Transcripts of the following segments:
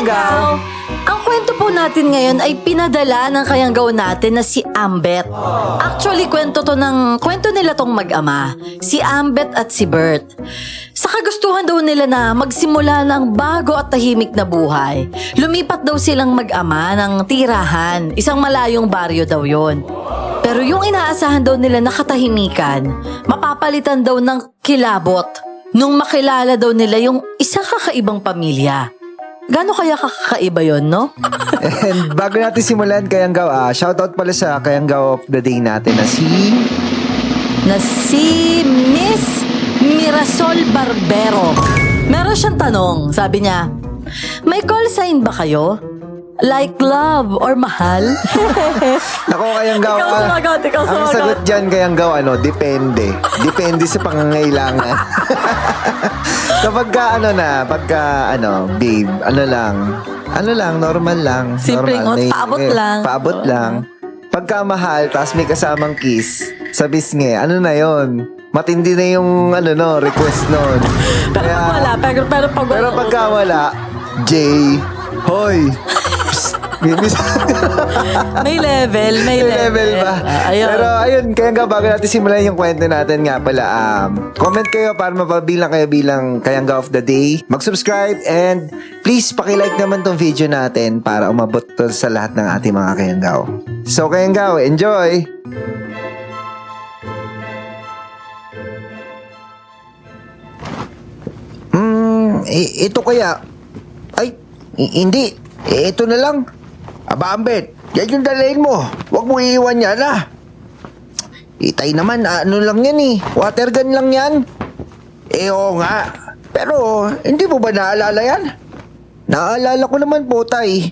Kayanggaw. Ang kwento po natin ngayon ay pinadala ng kayanggaw natin na si Ambet. Actually, kwento nila tong mag-ama, si Ambet at si Bert. Sa kagustuhan daw nila na magsimula ng bago at tahimik na buhay, lumipat daw silang mag-ama ng tirahan, isang malayong baryo daw yon. Pero yung inaasahan daw nila na katahimikan, mapapalitan daw ng kilabot nung makilala daw nila yung isang kakaibang pamilya. Gano'n kaya kakaiba yon, no? And bago natin simulan, Kayanggaw, shoutout pala sa Kayanggaw of the day natin na si Miss Mirasol Barbero. Meron siyang tanong, sabi niya, may call sign ba kayo? Like love or mahal? Ako, Kayanggaw. Ikaw Ang sumagot. sagot dyan, Kayanggaw, depende. Depende sa pangangailangan. Kapag babe, normal lang. Simpleng normal. paabot lang. Paabot lang. Pagka mahal, tas may kasamang kiss, sa bisngi, na yon? Matindi na yung, request nun. Pero pag wala, Pero pagka wala, Jay, hoy, may level. May level ba? Ayun. Pero ayun, kaya nga bago natin simulan yung kwento natin nga pala, comment kayo para mapabilang kayo bilang Kayanggaw of the Day. Mag-subscribe and please pakilike naman tong video natin para umabot to sa lahat ng ating mga Kayanggaw. So Kayanggaw, enjoy! Ito kaya? Ay, hindi. Ito na lang. Aba, Ambet, yan yung dalahin mo. Huwag mo iiwan yan, Itay naman, lang yan Water gun lang yan. Oo nga. Pero, hindi mo ba naalala yan? Naalala ko naman po, tay.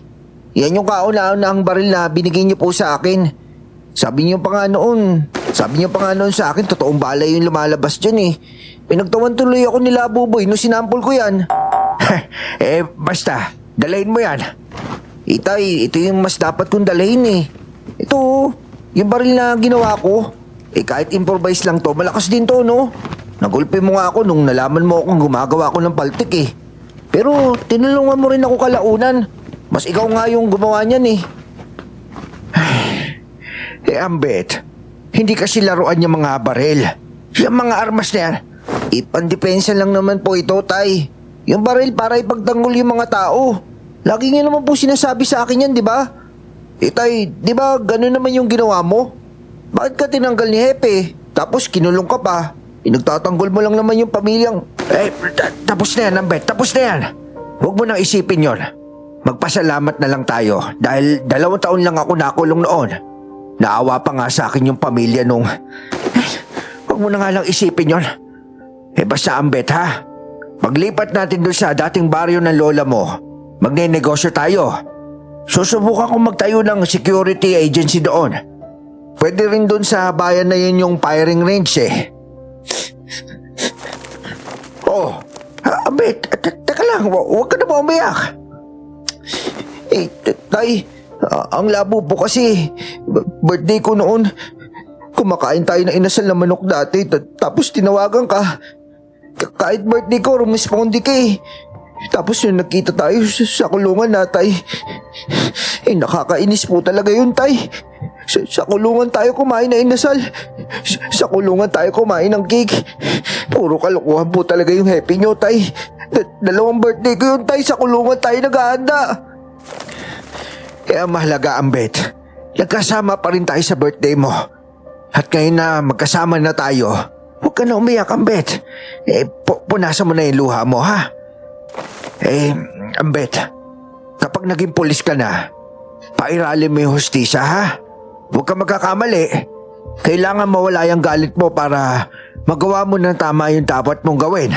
Yan yung kauna-unahang baril na binigay niyo po sa akin. Sabi niyo pa nga noon sa akin, totoong balay yung lumalabas dyan Pinagtawan tuloy ako nila Buboy nung sinampol ko yan. Basta, dalahin mo yan. Itay, ito yung mas dapat kong dalahin Ito, yung baril na ginawa ko. Kahit improvise lang to, malakas din to, no? Nagulpe mo nga ako nung nalaman mo akong gumagawa ko ng paltik Pero, tinulungan mo rin ako kalaunan. Mas ikaw nga yung gumawa niyan Ambet, hindi kasi laruan yung mga baril. Yung mga armas na yan, ipandepensa lang naman po ito, tay. Yung baril para ipagtanggol yung mga tao. Lagi niyo naman po sinasabi sa akin yan, di ba? Tay, di ba ganun naman yung ginawa mo? Bakit ka tinanggal ni Hepe? Tapos kinulong ka pa. Nagtatanggol mo lang naman yung pamilyang... Tapos na yan, Ambet. Tapos na yan. Huwag mo nang isipin yon. Magpasalamat na lang tayo dahil 2 taon lang ako nakulong noon. Naawa pa nga sa akin yung pamilya nung... Huwag mo na nga lang isipin yon. Basta, Ambet, ha? Paglipat natin doon sa dating baryo ng lola mo, magne-negosyo tayo. Susubukan kong magtayo ng security agency doon. Pwede rin doon sa bayan na yun yung firing range Oh, Ambet, teka lang, huwag ka na ba umiyak? Tay, ang labo po kasi, birthday ko noon, kumakain tayo ng inasal na manok dati, tapos tinawagan ka. Kahit birthday ko, rumispondi ka Tapos yung nakita tayo sa kulungan na, tay. Nakakainis po talaga yun, tay. Sa kulungan tayo kumain na inasal. Sa kulungan tayo kumain ng cake. Puro kalokohan po talaga yung happy nyo, tay. 2 birthday ko yun, tay. Sa kulungan tayo naghahanda. Kaya mahalaga, Ambet. Nagkasama pa rin tayo sa birthday mo. At ngayon na magkasama na tayo, huwag ka na umiyak, Ambet. Punasan mo na yung luha mo, ha? Ambet, kapag naging pulis ka na, pairalin mo yung hustisya, ha? Huwag ka magkakamali. Kailangan mawala yung galit mo para magawa mo ng tama yung dapat mong gawin.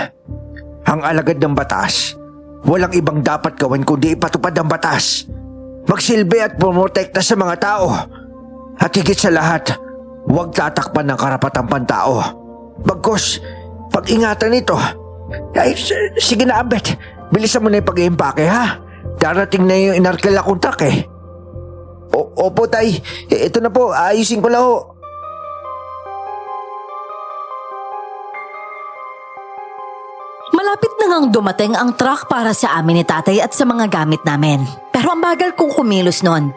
Ang alagad ng batas, walang ibang dapat gawin kundi ipatupad ang batas. Magsilbi at pumotekta sa mga tao. At higit sa lahat, huwag tatakpan ng karapatang pantao. Bagkus, pag-ingatan ito. Sige na, Ambet. Bilisan mo na yung pag-iimpake, ha? Darating na yung inarkila kong truck Opo, tay. Ito na po. Ayusin ko lang ho. Malapit na ngang dumating ang truck para sa amin ni tatay at sa mga gamit namin. Pero ang bagal kong kumilos nun.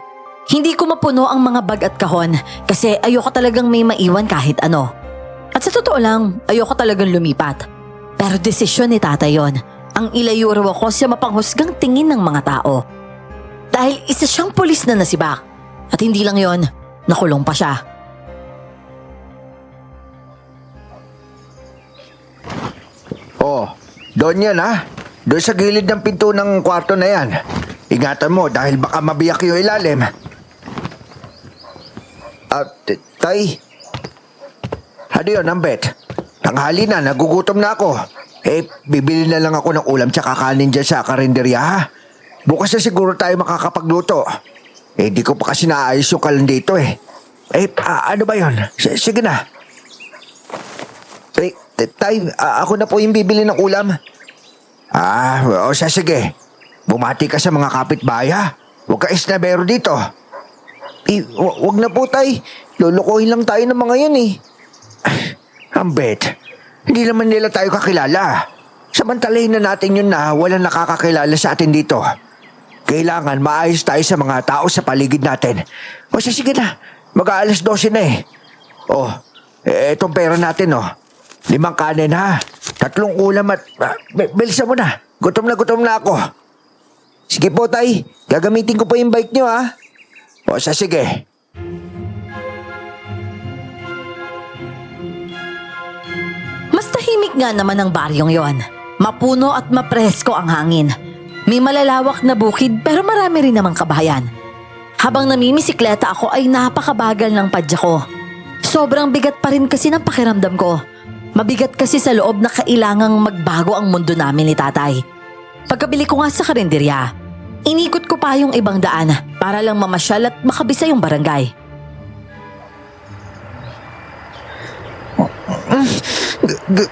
Hindi ko mapuno ang mga bag at kahon kasi ayoko talagang may maiwan kahit ano. At sa totoo lang, ayoko talagang lumipat. Pero desisyon ni tatay yon. Ang ilayo raw ako sa mapanghusgang tingin ng mga tao. Dahil isa siyang pulis na nasibak. At hindi lang yon, nakulong pa siya. Oh, doon yan ha. Doon sa gilid ng pinto ng kwarto na yan. Ingatan mo dahil baka mabiyak yung ilalim. Tay. Ano yun, Ambet? Tanghali na, nagugutom na ako. Bibili na lang ako ng ulam tsaka kanin dyan sa karinderya ha. Bukas na siguro tayo makakapagluto. Di ko pa kasi naayos yung kalan dito eh. Ano ba yun? Sige na. Tay, ako na po yung bibili ng ulam. Sige. Bumati ka sa mga kapitbahay ha. Huwag ka isnabero dito. Wag na po tay. Lulukuhin lang tayo ng mga yan eh. Ambet, hindi naman nila tayo kakilala. Samantalahin na natin yun na walang nakakakilala sa atin dito. Kailangan maayos tayo sa mga tao sa paligid natin. Sige na, mag-aalas 12 na eh. Etong pera natin 5 kanin ha. 3 ulam at... bilisan mo na. Gutom na ako. Sige po tay, gagamitin ko po yung bike nyo ha. Sige. Mas tahimik nga naman ang baryong yon. Mapuno at mapresko ang hangin. May malalawak na bukid pero marami rin namang kabahayan. Habang namimisikleta ako ay napakabagal ng padya ko. Sobrang bigat pa rin kasi ng pakiramdam ko. Mabigat kasi sa loob na kailangang magbago ang mundo namin ni tatay. Pagkabili ko nga sa karinderya, inikot ko pa yung ibang daan para lang mamasyal at makabisa yung barangay.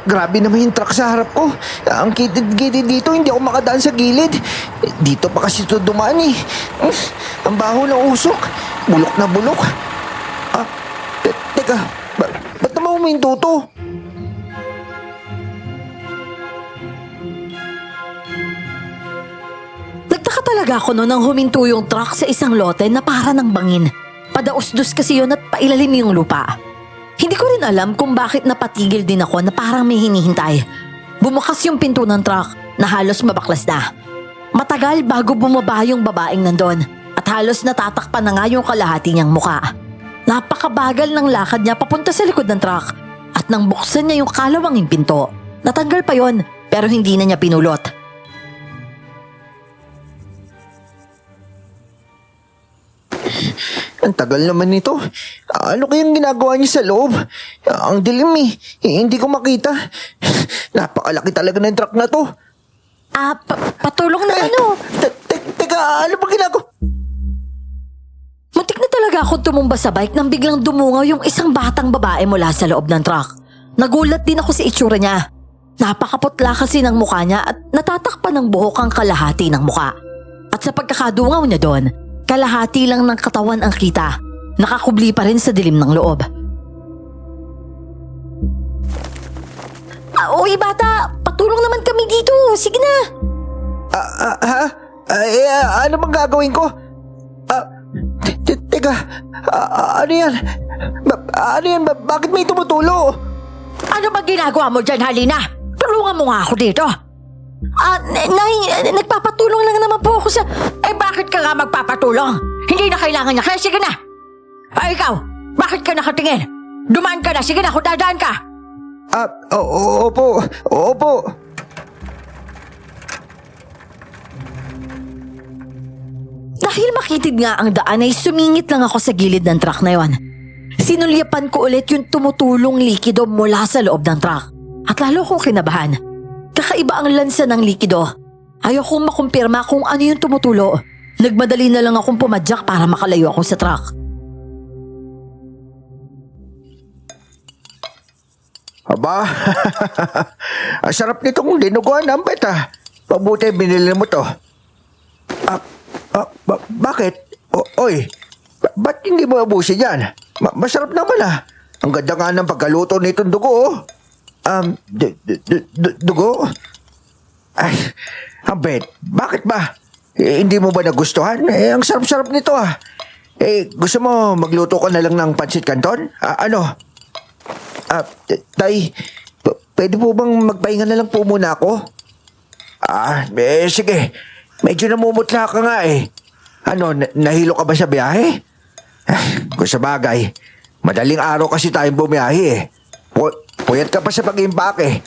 Grabe naman yung truck sa harap ko. Ang kitid-kitid dito, hindi ako makadaan sa gilid. Dito pa kasi ito dumaan eh. Ang baho ng usok. Bulok na bulok. Teka, ba't naman huminto to? Nagtaka talaga ako noon nang huminto yung truck sa isang lote na para ng bangin. Padaos-dos kasi yun at pailalim yung lupa. Hindi ko rin alam kung bakit napatigil din ako na parang may hinihintay. Bumukas yung pinto ng truck na halos mabaklas na. Matagal bago bumaba yung babaeng nandun at halos natatakpan na nga yung kalahati niyang muka. Napakabagal ng lakad niya papunta sa likod ng truck at nang buksan niya yung kalawanging pinto. Natanggal pa yon pero hindi na niya pinulot. Ang tagal naman nito. Ano kayang ginagawa niya sa loob? Ang dilim eh. Hindi ko makita. Napakalaki talaga ng truck na to. Patulong na ano? Teka, ano ba ginagawa? Muntik na talaga ako tumumba sa bike nang biglang dumungaw yung isang batang babae mula sa loob ng truck. Nagulat din ako sa itsura niya. Napakaputla kasi ng mukha niya at natatakpan ng buhok ang kalahati ng mukha. At sa pagkakadungaw niya doon, kalahati lang ng katawan ang kita. Nakakubli pa rin sa dilim ng loob. Uy bata, patulong naman kami dito. Sige na. Ano bang gagawin ko? Teka, ano yan? Ano yan? Bakit may tumutulo? Ano ba ginagawa mo dyan, Halina? Tulungan mo nga ako dito. Nay, nagpapatulong lang naman po ako sa... bakit ka nga magpapatulong? Hindi na kailangan niya, kaya sige na. Ikaw, bakit ka nakatingin? Dumaan ka na, sige na, kung dadaan ka. Opo. Dahil makitid nga ang daan ay sumingit lang ako sa gilid ng truck na yon. Sinulyapan ko ulit yung tumutulong likido mula sa loob ng truck. At lalo kong kinabahan. Kakaiba ang lansa ng likido. Ayaw kong makumpirma kung ano yung tumutulo. Nagmadali na lang akong pumadyak para makalayo ako sa truck. Aba, ang sarap nitong dinuguan, Ambet ah. Pabuti binili mo to. Bakit? Ba't hindi mo abusin yan? Masarap naman ah. Ang ganda nga ng pagkaluto nitong dugo oh. Dugo? Ay, Ambet, bakit ba? Hindi mo ba nagustuhan? Ang sarap-sarap nito gusto mo magluto ka na lang ng pancit canton? Ano? Tay, pwede po bang magpahinga na lang po muna ako? Sige. Medyo namumutla ka nga Ano, nahilo ka ba sa biyahe? Kung sa bagay, madaling araw kasi tayong bumiyahe Puyat ka pa sa pag-imbake.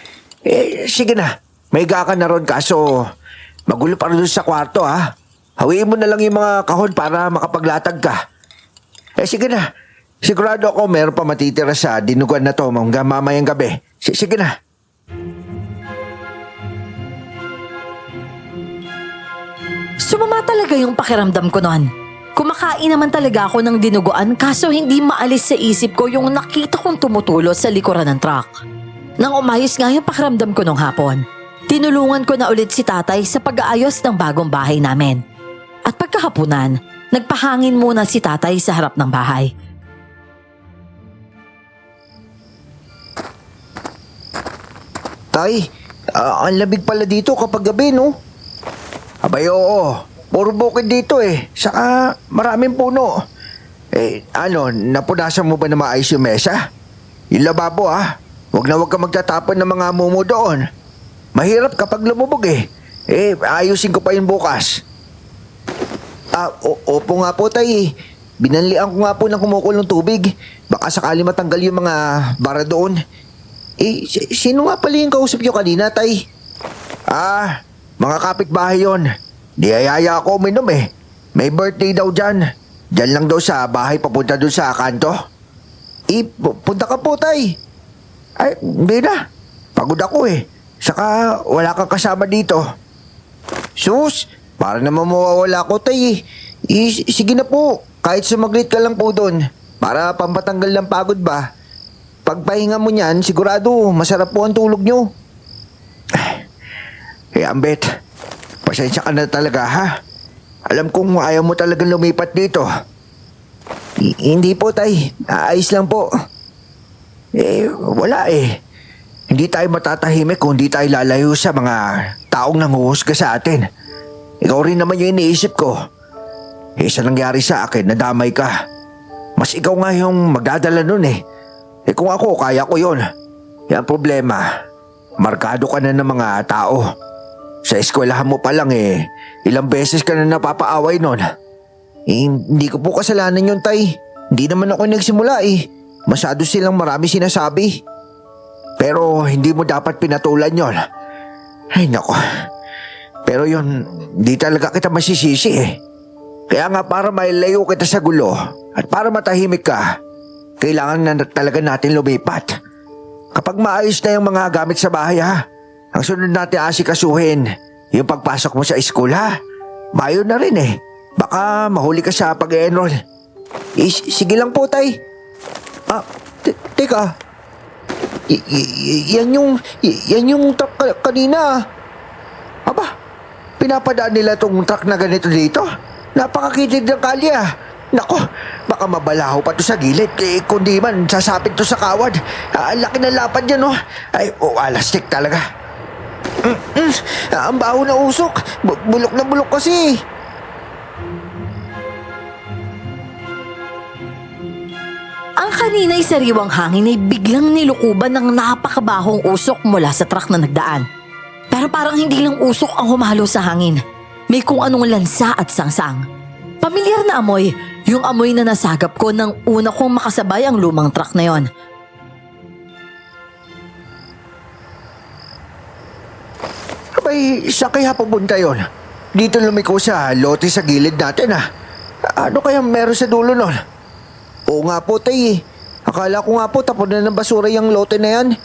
Sige na. May ka na ron kaso magulo pa rin doon sa kwarto Hawiin mo na lang yung mga kahon para makapaglatag ka. Sige na. Sigurado ako meron pa matitira sa dinuguan na to hanggang mamayang gabi. Sige na. Sumama talaga yung pakiramdam ko noon. Kumakain naman talaga ako ng dinuguan kaso hindi maalis sa isip ko yung nakita kong tumutulo sa likuran ng truck. Nang umayos nga yung pakiramdam ko nung hapon, tinulungan ko na ulit si tatay sa pag-aayos ng bagong bahay namin. At pagkahapunan, nagpahangin muna si tatay sa harap ng bahay. Tay, ang lamig pala dito kapag gabi, no? Abay, oo. Puro bukid dito Saka maraming puno. Napunasan mo ba na maayos yung mesa? Yung lababo Huwag na huwag ka magtatapon ng mga mumo doon. Mahirap kapag lumubog ayusin ko pa yun bukas. Opo nga po tay. Binanlian ko nga po ng kumukulong tubig. Baka sakali matanggal yung mga bara doon. Sino nga pala yung kausap nyo kanina, tay? Mga kapitbahay yon. Niyayaya ako uminom May birthday daw dyan. Dyan lang daw sa bahay papunta doon sa kanto. Punta ka po, tay. Ay, hindi na. Pagod ako Saka wala kang kasama dito. Sus, para naman mawawala ko, tay sige na po. Kahit sumaglit ka lang po doon. Para pampatanggal ng pagod ba. Pagpahinga mo niyan, sigurado masarap po ang tulog nyo. Ambet, pasensya ka na talaga Alam kong ayaw mo talagang lumipat dito. Hindi po tay, ayos lang po. Wala Hindi tayo matatahimik kung hindi tayo lalayo sa mga taong nanguhusga sa atin. Ikaw rin naman yung iniisip ko. Sa nangyari sa akin, nadamay ka. Mas ikaw nga yung magdadala nun kung ako, kaya ko yun. Yung problema, markado ka na ng mga tao. Sa eskwelahan mo pa lang ilang beses ka na napapaaway nun. Hindi ko po kasalanan yun, tay. Hindi naman ako nagsimula Masyado silang marami sinasabi. Pero hindi mo dapat pinatulan yon. Ay nako. Pero yun, hindi talaga kita masisisi Kaya nga para mailayo kita sa gulo at para matahimik ka, kailangan na talaga natin lumipat. Kapag maayos na yung mga gamit sa bahay ang sunod natin asikasuhin, yung pagpasok mo sa school Bayo na rin Baka mahuli ka sa pag-enroll. Sige lang po, tay. Teka. Yan yung truck kanina. Aba, pinapadaan nila tong truck na ganito dito. Napakakitid ng kalye Nako, baka mabalaho pa to sa gilid. Kundi man, sasapit to sa kawad. Ang laki ng lapad yan, Ay, alastik talaga. Ang baho na usok. Bulok na bulok kasi. Ang kanina'y sariwang hangin ay biglang nilukuban ng napakabahong usok mula sa truck na nagdaan. Pero parang hindi lang usok ang humalo sa hangin. May kung anong lansa at sangsang. Pamilyar na amoy, yung amoy na nasagap ko nang una kong makasabay ang lumang truck na yon. Abay, saan kaya pupunta yun? Dito lumiko sa lote sa gilid natin Ano kaya meron sa dulo nun? Oo nga po, tay. Akala ko nga po tapon na ng basura yung lote na yan.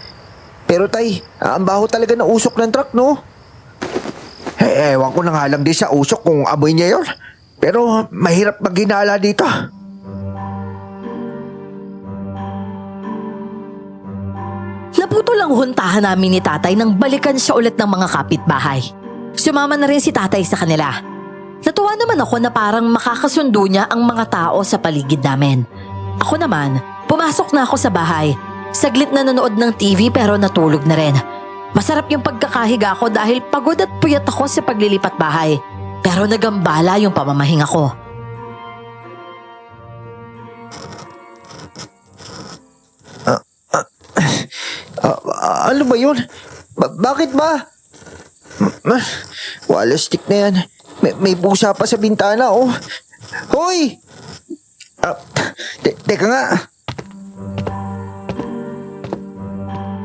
Pero tay, ang baho talaga ng usok ng truck, no? Ewan ko na nga lang din sa usok kung amoy niya yun. Pero mahirap maghinala dito. Naputol ang huntahan namin ni tatay nang balikan siya ulit ng mga kapitbahay. Sumama na rin si tatay sa kanila. Natuwa naman ako na parang makakasundo niya ang mga tao sa paligid namin. Ako naman, pumasok na ako sa bahay. Saglit na nanood ng TV pero natulog na rin. Masarap yung pagkakahiga ko dahil pagod at puyat ako sa paglilipat bahay. Pero nagambala yung pamamahinga ko. Ano ba yun? Bakit ba? Wala stick na yan. May pusa pa sa bintana, oh. Hoy! Teka nga.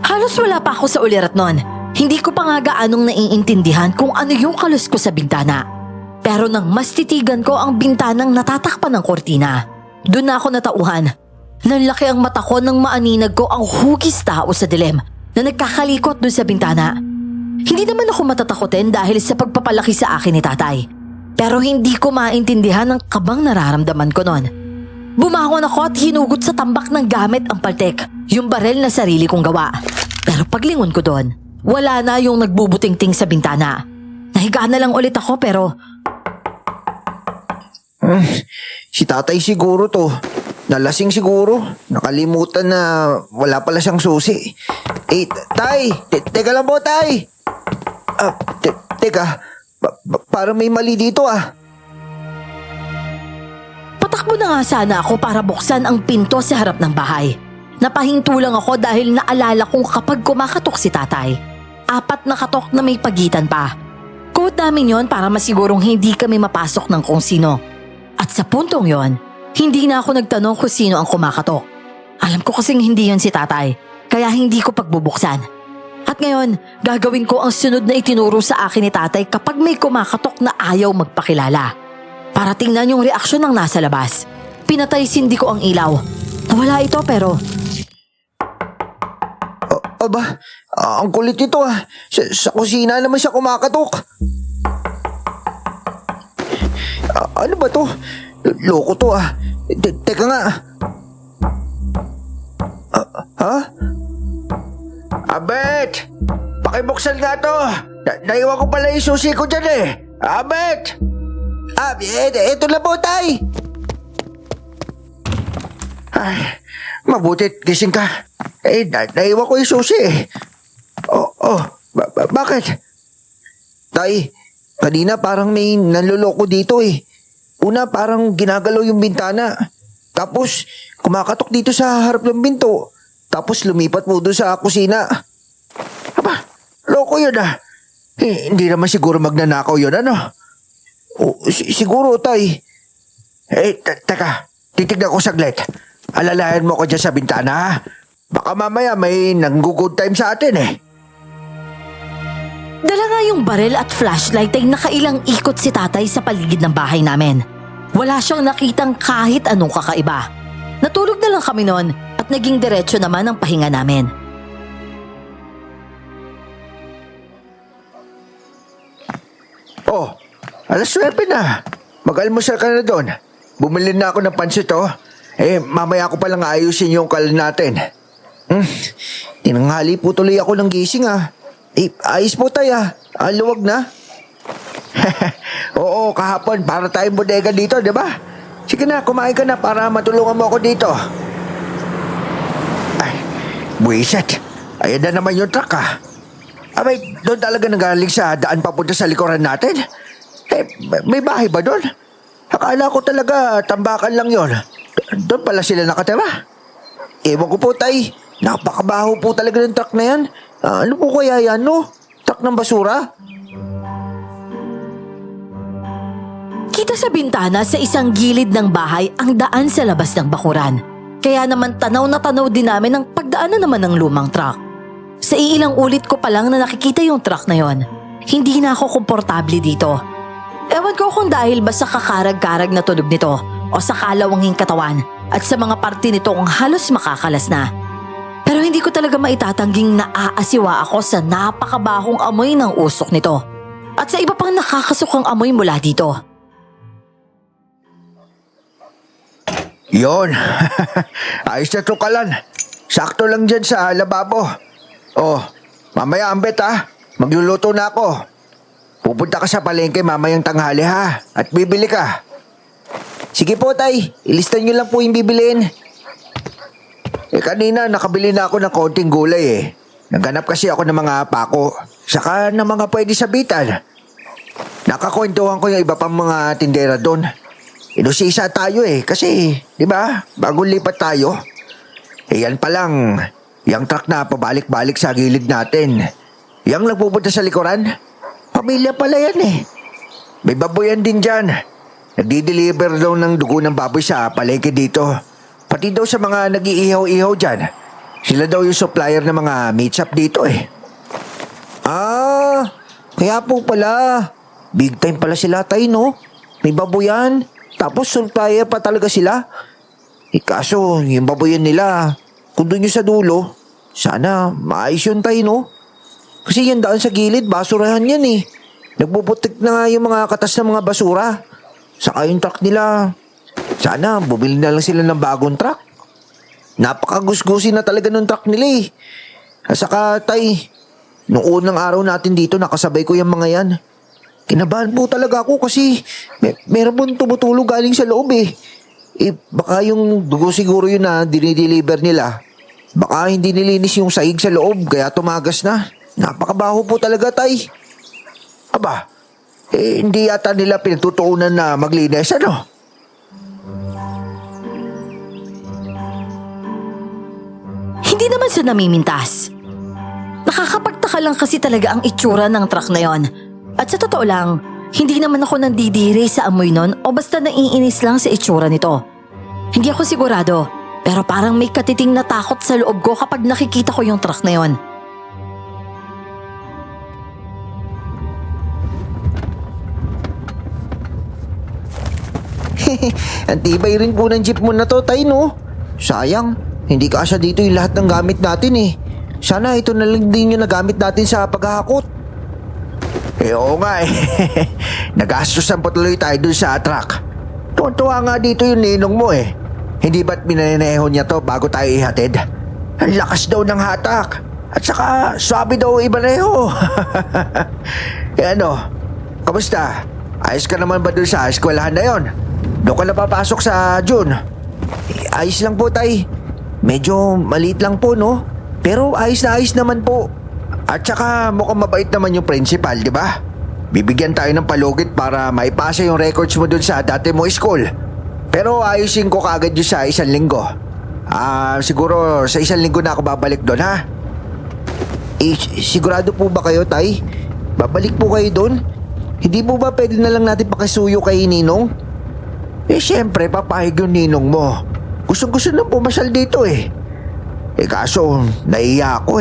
Halos wala pa ako sa ulirat nun. Hindi ko pa nga gaanong naiintindihan kung ano yung kalos ko sa bintana. Pero nang mas titigan ko ang bintanang natatakpan ng kortina, doon na ako natauhan. Nanlaki ang mata ko nang maaninag ko ang hugis tao sa dilim na nagkakalikot doon sa bintana. Hindi naman ako matatakotin dahil sa pagpapalaki sa akin ni tatay. Pero hindi ko maintindihan ang kabang nararamdaman ko noon. Bumangon ako at hinugot sa tambak ng gamit ang paltek, yung barel na sarili kong gawa. Pero paglingon ko doon, wala na yung nagbubutingting sa bintana. Nahiga na lang ulit ako pero... Si tatay siguro to. Nalasing siguro. Nakalimutan na wala pala siyang susi. Tay! Teka lang po, tay! Teka. Parang may mali dito, ah. Patakbo na nga sana ako para buksan ang pinto sa harap ng bahay. Napahinto lang ako dahil naalala kong kapag kumakatok si tatay, 4 na katok na may pagitan pa. Code namin yon para masigurong hindi kami mapasok ng kung sino. At sa puntong yon, hindi na ako nagtanong kung sino ang kumakatok. Alam ko kasing hindi yon si tatay, kaya hindi ko pagbubuksan. At ngayon, gagawin ko ang sunod na itinuro sa akin ni tatay kapag may kumakatok na ayaw magpakilala. Para tingnan yung reaksyon ng nasa labas. Pinatay sindi ko ang ilaw. Nawala ito pero... Aba, ang kulit nito, ah. Sa kusina naman siya kumakatok. Ano ba to? Loko to, ah. Teka nga. Ha? Abet! Pakibuksan nga to. Naiwan ko pala yung susi ko dyan, eh. Abet! Eto na po, tay. Ay, mabutit gising ka. Naiwan ko yung susi, eh. Bakit? Tay, kanina parang may nanloloko dito, eh. Una, parang ginagalaw yung bintana. Tapos, kumakatok dito sa harap ng binto. Tapos, lumipat mo doon sa kusina. Aba, loko yun, ah. Hindi naman siguro magnanakaw yun, ano? Siguro, tay. Teka. Titignan ko saglit. Alalayan mo ko dyan sa bintana, ha? Baka mamaya may nanggo-good time sa atin, eh. Dala nga yung barel at flashlight ay nakailang ikot si tatay sa paligid ng bahay namin. Wala siyang nakitang kahit anong kakaiba. Natulog na lang kami noon at naging diretso naman ang pahinga namin. Oh, 9:00 na. Mag-almusal ka na doon. Bumili na ako ng pansit, oh. Mamaya ko palang ayusin yung kalan natin. Tinanghali po tuloy ako ng gising, ah. Ayos po tayo, ah. Luwag na. Oo, kahapon para tayong bodega dito, di ba? Sige na, kumain ka na para matulungan mo ako dito. Ay, buwisit. Ayan na naman yung truck, ah. Abay, doon talaga nanggaling sa daan papunta sa likuran natin? May bahay ba doon? Akala ko talaga tambakan lang yon. Doon pala sila nakatira. Ewan ko po, tay. Napakabaho po talaga ng truck na yan. Ano po kaya yan, no? Truck ng basura? Kita sa bintana sa isang gilid ng bahay ang daan sa labas ng bakuran. Kaya naman tanaw na tanaw din namin ang pagdaanan naman ng lumang truck. Sa iilang ulit ko pa lang na nakikita yung truck na yon, hindi na ako komportable dito. Ewan ko kung dahil ba sa kakarag-karag na tunog nito o sa kalawanging katawan at sa mga parte nito kung halos makakalas na. Pero hindi ko talaga maitatangging naaasiwa ako sa napakabahong amoy ng usok nito at sa iba pang nakakasukang amoy mula dito. Yon. Ayos na tukalan. Sakto lang dyan sa lababo. Oh, mamaya ambet, ha. Magluluto na ako. Pupunta ka sa palengke mamayang tanghali, ha. At bibili ka. Sige po, tay. Ilista nyo lang po yung bibiliin. Kanina nakabili na ako ng konting gulay, eh. Naghanap kasi ako ng mga pako, saka ng mga pwede sabitan. Nakakwentuhan ko yung iba pang mga tindera doon. Inusisa tayo kasi, di ba, bagong lipat tayo. Yan pa lang, yung truck na pabalik-balik sa gilid natin. Yung nagpupunta sa likuran, pamilya pala yan May baboyan din dyan. Nagdi-deliver daw ng dugo ng baboy sa palengke dito. Pati daw sa mga nag-iihaw-ihaw dyan. Sila daw yung supplier ng mga meat shop dito Ah, kaya po pala. Big time pala sila tay, no? May baboyan. Tapos supplier pa talaga sila. Kaso, yung baboyan nila, kung doon yung sa dulo, sana maayos yun tay, no? Kasi yan daan sa gilid, basurahan yan Nagpuputik na nga yung mga katas ng mga basura. Saka yung truck nila, sana bumili na lang sila ng bagong truck. Napakagusgusin na talaga ng truck nila At saka tay, nung unang araw natin dito nakasabay ko yung mga yan. Kinabahan po talaga ako kasi meron pong tumutulog galing sa loob baka yung dugo siguro yun na dinideliver nila. Baka hindi nilinis yung saig sa loob kaya tumagas na. Napakabaho po talaga tay. Aba, hindi yata nila pinagtutuunan na maglinis Hindi naman sa namimintas. Nakakapagtaka lang kasi talaga ang itsura ng truck na yon. At sa totoo lang, hindi naman ako nandidiri sa amoy nun o basta naiinis lang sa itsura nito. Hindi ako sigurado, pero parang may katiting na takot sa loob ko kapag nakikita ko yung truck na yon. Ang tibay rin po ng jeep mo na to, tay, no? Sayang, hindi kasya dito yung lahat ng gamit natin Sana ito na lang din yung nagamit natin sa paghahakot. Oo nga Nagastusan po tuloy tayo dun sa truck. Tuwa nga dito yung ninong mo Hindi ba't minaneho niya to bago tayo ihatid? Ang lakas daw ng hatak. At saka swabe daw ibaneho. Kamusta? Ayos ka naman ba dun sa eskwelahan na yon? Doon ka na papasok sa June? Ayos lang po tay. Medyo maliit lang po no? Pero ayos na ayos naman po. At saka mukhang mabait naman yung principal, di ba? Bibigyan tayo ng palugit para maipasa yung records mo dun sa dati mo school. Pero ayusin ko kagad yun sa 1 linggo. Siguro sa 1 linggo na ako babalik doon, ha? Sigurado po ba kayo, tay? Babalik po kayo doon? Hindi po ba pwede na lang natin pakisuyo kay Ninong? Siyempre, papahig yung Ninong mo. Gusto na pumasal dito kaso, naiya ako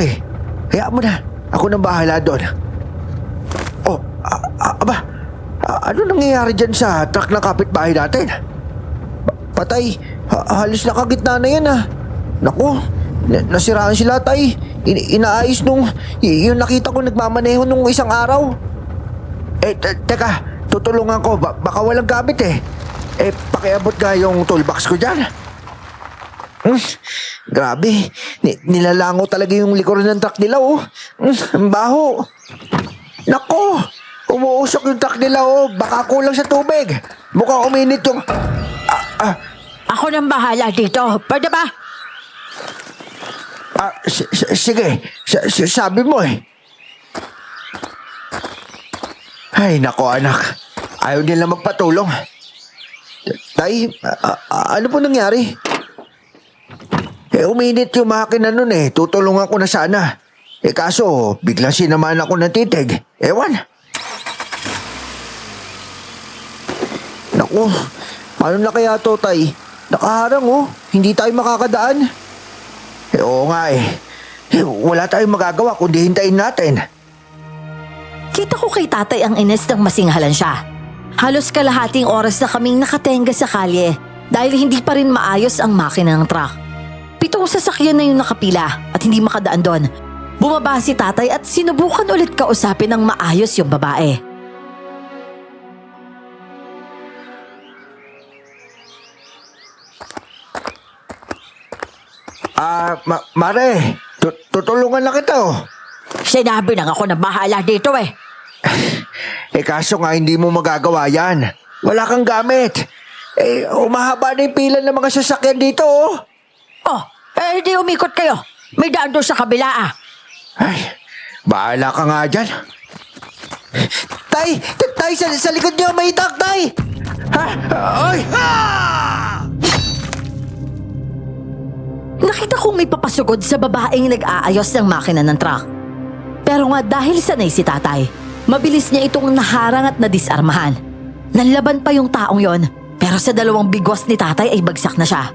Kaya mo na, ako nang bahala doon. Ano nangyayari dyan sa truck ng kapitbahay natin? Patay, halos nakagitna na yan Naku, nasiraan sila tay. Inaayos yung nakita ko nagmamaneho nung isang araw. Teka, tutulungan ko, baka walang gamit pakiabot nga yung toolbox ko dyan. Grabe, nilalango talaga yung likuran ng truck nila ang baho. Nako, umuusok yung truck nila baka kulang sa tubig. Mukhang uminit yung... Ako nang bahala dito, pwede ba? Sige, sabi mo Ay nako anak, ayaw nila magpatulong. Tay, ano po nangyari? Uminit yung makina nun tutulungan ko na sana. Kaso, biglang sinamaan ako ng titig. Ewan. Naku, paano na kaya to, tay? Nakaharang hindi tayo makakadaan. Oo nga wala tayong magagawa kundi hintayin natin. Kita ko kay tatay ang ines ng masinghalan siya. Halos kalahating oras na kaming nakatenga sa kalye dahil hindi pa rin maayos ang makina ng truck. 7 sasakyan na yung nakapila at hindi makadaan doon. Bumaba si tatay at sinubukan ulit kausapin ng maayos yung babae. Mare, tutulungan lang kita Sinabi na ako na bahala dito kaso nga hindi mo magagawa yan. Wala kang gamit. Umahaba na yung pila ng mga sasakyan dito Oh, hindi umikot kayo. May daan doon sa kabila Ay, bahala ka nga dyan. Tay! Tay! Sa likod niyo may itak, Tay! Ha? Ay! Nakita kong may papasugod sa babaeng nag-aayos ng makina ng truck. Pero nga dahil sanay si tatay, mabilis niya itong naharang at nadisarmahan. Nanlaban pa yung taong yon, pero sa dalawang bigwas ni tatay ay bagsak na siya.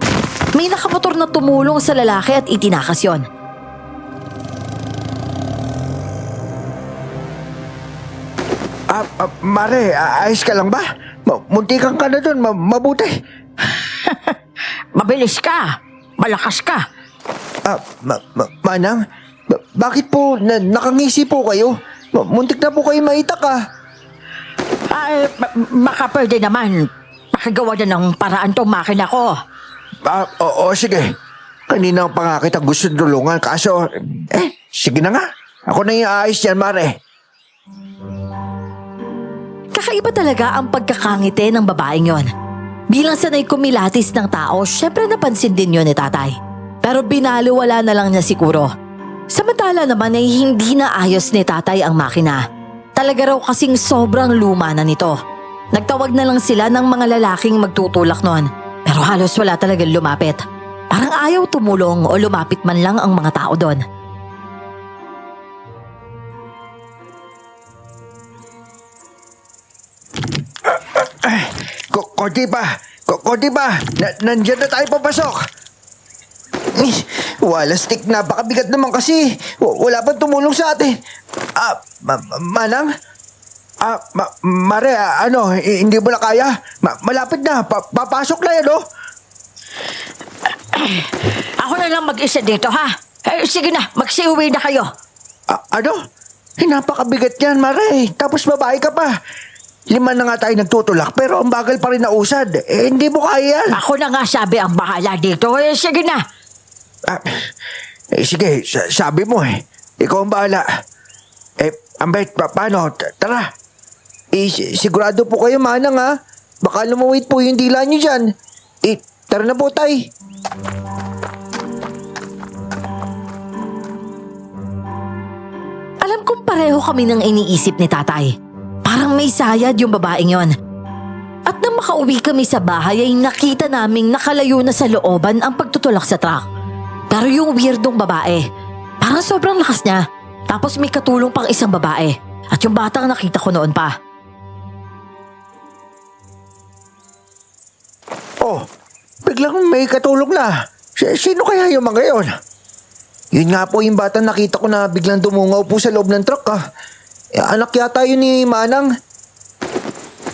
May nakamotor na tumulong sa lalaki at itinakas yon. Mare, ayos ka lang ba? Muntikan ka na doon, mabuti. Mabilis ka. Malakas ka. Manang, bakit po nakangisi po kayo? Muntik na po kayo maitak Ay, baka pwede naman. Pakigawa na ng paraan tong makina ko. Oo, sige. Kanina pa nga kita gusto tulungan, kaso, sige na nga. Ako na yung aayos yan, Mare. Kakaiba talaga ang pagkakangiti ng babaeng yon. Bilang sanay kumilatis ng tao, syempre napansin din yun ni tatay. Pero binaliwala na lang niya siguro. Samantala naman ay hindi na ayos ni tatay ang makina. Talaga raw kasing sobrang luma na nito. Nagtawag na lang sila ng mga lalaking magtutulak noon. Pero halos wala talagang lumapit. Parang ayaw tumulong o lumapit man lang ang mga tao doon. Konti pa! Konti pa! Nandyan na tayo papasok! Wala stick, napakabigat naman kasi. Wala pang tumulong sa atin. Manang? Mare, hindi mo na kaya? Malapit na, papasok na yan, oh! Ako na lang mag-isa dito, ha? Sige na, magsiuwi na kayo. Napakabigat yan, Mare. Tapos babae ka pa. 5 na nga tayo nagtutulak, pero ang bagal pa rin na usad. Hindi mo kaya yan. Ako na nga sabi ang bahala dito. Sige na. Sige, sabi mo Ikaw ang bahala. Ambet, paano? Tara. Sigurado po kayo, Manang, ha? Baka lumawit po yung dila nyo dyan. Tara na po, tay. Alam kong pareho kami ng iniisip ni tatay. Parang may sayad yung babaeng yon. At nang makauwi kami sa bahay ay nakita naming nakalayo na sa looban ang pagtutulak sa truck. Pero yung weirdong babae, parang sobrang lakas niya. Tapos may katulong pang isang babae. At yung batang nakita ko noon pa. Oh, biglang may katulong na. Sino kaya yung mga yun? Yun nga po yung batang nakita ko na biglang dumungaw po sa loob ng truck, anak yata yun ni Manang.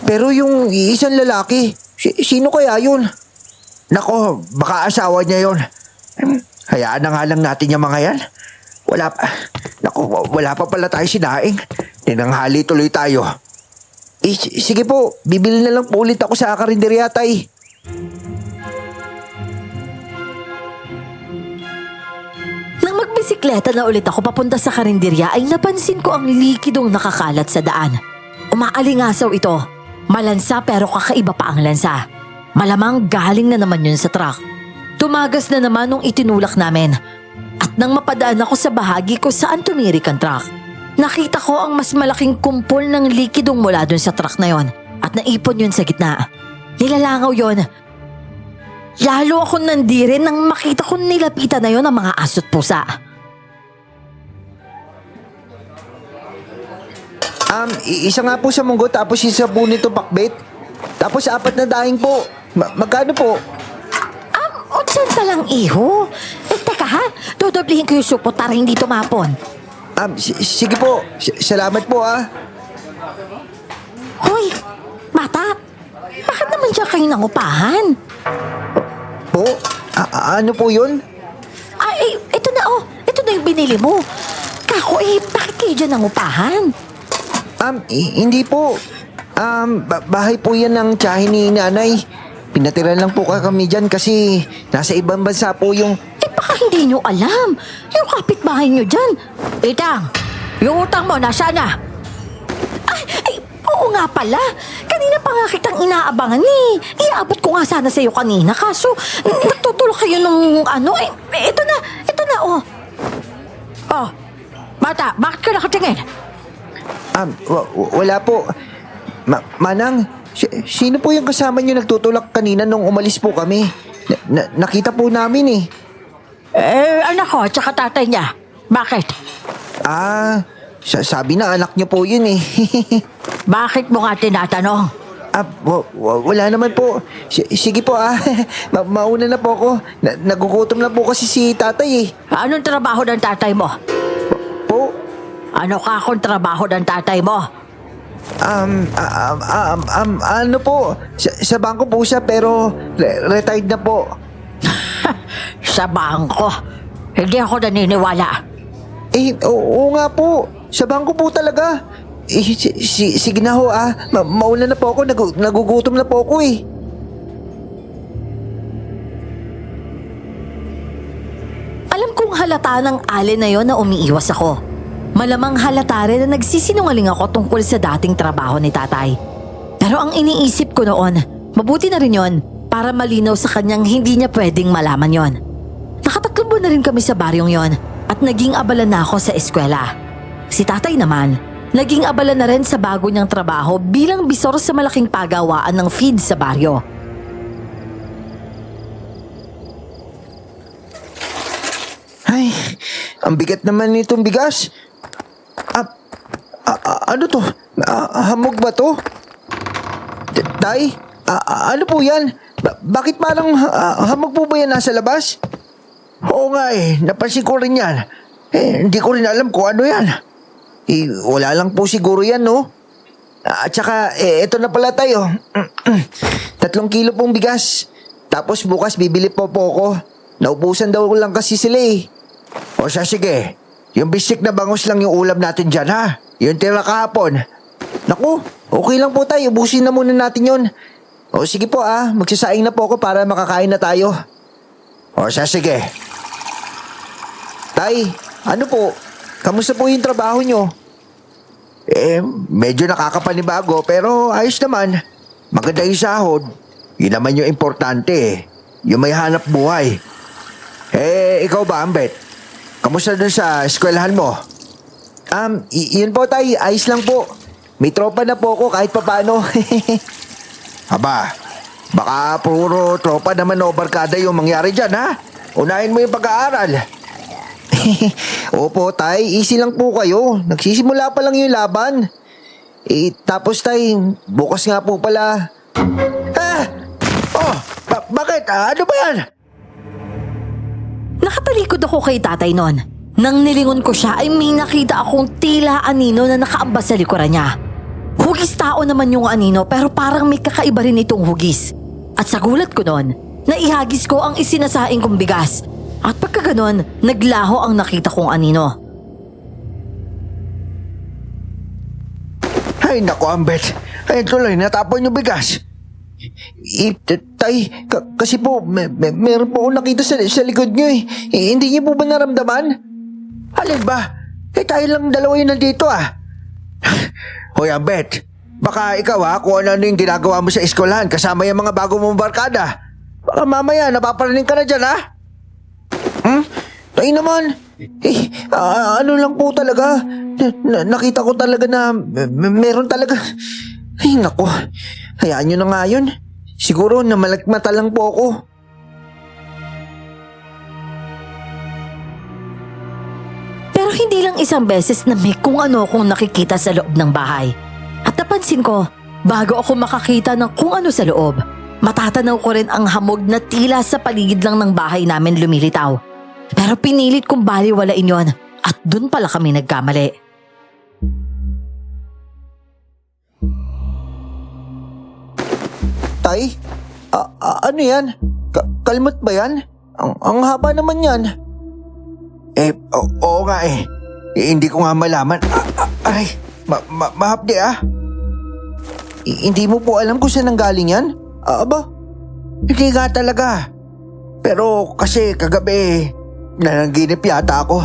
Pero yung isang lalaki, sino kaya yun? Nako, baka asawa niya yun. Hayaan na nga lang natin yung mga yan. Wala pa pala tayo sinaing. Tinanghali tuloy tayo. Sige po, bibili na lang po ulit ako sa karinderya, tay. Nang magbisikleta na ulit ako papunta sa karinderya ay napansin ko ang likidong nakakalat sa daan. Umaalingasaw ito. Malansa pero kakaiba pa ang lansa. Malamang galing na naman yun sa truck. Tumagas na naman nung itinulak namin. At nang mapadaan ako sa bahagi ko saan tumirik ang truck, nakita ko ang mas malaking kumpol ng likidong mula dun sa truck na yon at naipon yun sa gitna. Nilalangaw yon. Lalo akong nandirin nang makita ko nilapitan na yon ang mga aso't pusa. Isa nga po sa munggo tapos isa po nito pakbet. Tapos 4 na daing po. Magkano po? 80 lang, iho. Teka ha, dodoblihin ko yung supot para hindi tumapon. Sige po. Salamat po, Hoy, bata, bakit naman dyan kayo nangupahan? Po? Ano po yun? Ay, ito na ito na yung binili mo. Kako bakit kayo dyan nangupahan? Hindi po. Bahay po yan ng tiyahin ni nanay. Pinatiran lang po kami dyan kasi nasa ibang bansa po yung... Baka hindi nyo alam. Yung kapitbahay nyo dyan. Itang, yung utang mo, nasaan na? Ay, oo nga pala. Kanina pa nga kitang inaabangan Iabot ko nga sana sa'yo kanina. Kaso, nagtutulog kayo nung ito na, Bata, bakit ka nakatingin? Wala po. Manang, sino po yung kasama niyo nagtutulak kanina nung umalis po kami? Nakita po namin eh. Anak ko, tsaka tatay niya. Bakit? Sabi na anak niyo po yun eh. Bakit mo nga tinatanong? Wala naman po. Sige po mauna na po ako. Nagugutom na po kasi si tatay eh. Anong trabaho ng tatay mo? Po? Ano ka kung trabaho ng tatay mo? Ano po? Sa bangko po siya pero retired na po. Sa bangko. Hindi ako naniniwala. Oo nga po. Sa bangko po talaga. Sige na ho mauna na po ako. Nagugutom na po ako eh. Alam kong halata ng alin na yon na umiiwas ako. Malamang halata rin na nagsisinungaling ako tungkol sa dating trabaho ni tatay. Pero ang iniisip ko noon, mabuti na rin yon para malinaw sa kanyang hindi niya pwedeng malaman yon. Nakatatlong buwan na rin kami sa baryong yon at naging abala na ako sa eskwela. Si tatay naman, naging abala na rin sa bago niyang trabaho bilang bisor sa malaking pagawaan ng feed sa baryo. Ay, ang bigat naman nitong bigas. Ano to? Hamog ba to? Tay? Ano po yan? Bakit parang hamog po ba yan nasa labas? Oo nga napansin ko rin yan. Hindi ko rin alam kung ano yan. Wala lang po siguro yan, no? At saka, eto na pala tayo. 3 kilo pong bigas. Tapos bukas bibili po ako. Naubusan daw lang kasi sila eh. O siya, sige. Yung bisik na bangus lang yung ulam natin dyan, ha? Yung tira kahapon. Naku, okay lang po tayo. Ubusin na muna natin yun. O sige po, magsasaing na po ako para makakain na tayo. O siya, sige. Tay, ano po? Kamusta po yung trabaho nyo? Medyo nakakapanibago pero ayos naman. Maganda yung sahod. Yun naman yung importante eh. Yung may hanap buhay. Ikaw ba, Ambet? Kamusta dun sa eskwelahan mo? Yun po tay, ayos lang po. May tropa na po ako kahit papano. Aba, baka puro tropa naman o barkada yung mangyari dyan ha? Unahin mo yung pag-aaral. Opo tay, easy lang po kayo. Nagsisimula pa lang yung laban. Tapos tay, bukas nga po pala. Bakit? Ano ba yan? Nakatalikod ako kay tatay noon. Nang nilingon ko siya ay may nakita akong tila anino na nakaambas sa likuran niya. Hugis tao naman yung anino pero parang may kakaiba rin itong hugis. At sa gulat ko noon, naihagis ko ang isinasaing kong bigas. At pagka ganon, naglaho ang nakita kong anino. Ay naku, Ambet. Ay tuloy, natapon yung bigas. Tay, kasi po, meron po akong nakita sa likod nyo eh. Hindi niyo po ba naramdaman? Alin ba? Tayo lang dalawa yun nandito Hoy, Ambet. Baka ikaw kung ano yung ginagawa mo sa eskwelahan kasama yung mga bago mong barkada. Baka mamaya napaparaning ka na dyan Tayo naman. Ano lang po talaga. Nakita ko talaga na meron talaga. Ay, naku. Hayaan nyo na nga yun. Siguro na malagmata lang po ako. Pero hindi lang isang beses na may kung ano akong nakikita sa loob ng bahay. At napansin ko, bago ako makakita ng kung ano sa loob, matatanaw ko rin ang hamog na tila sa paligid lang ng bahay namin lumilitaw. Pero pinilit kong baliwalain yon at dun pala kami nagkamali. Tay? Ano yan? Kalmot ba yan? Ang haba naman yan. Oo nga hindi ko nga malaman. Ay, mahapdi Hindi mo po alam kung saan nanggaling yan? Aba, hindi nga talaga. Pero kasi kagabi, nanaginip yata ako.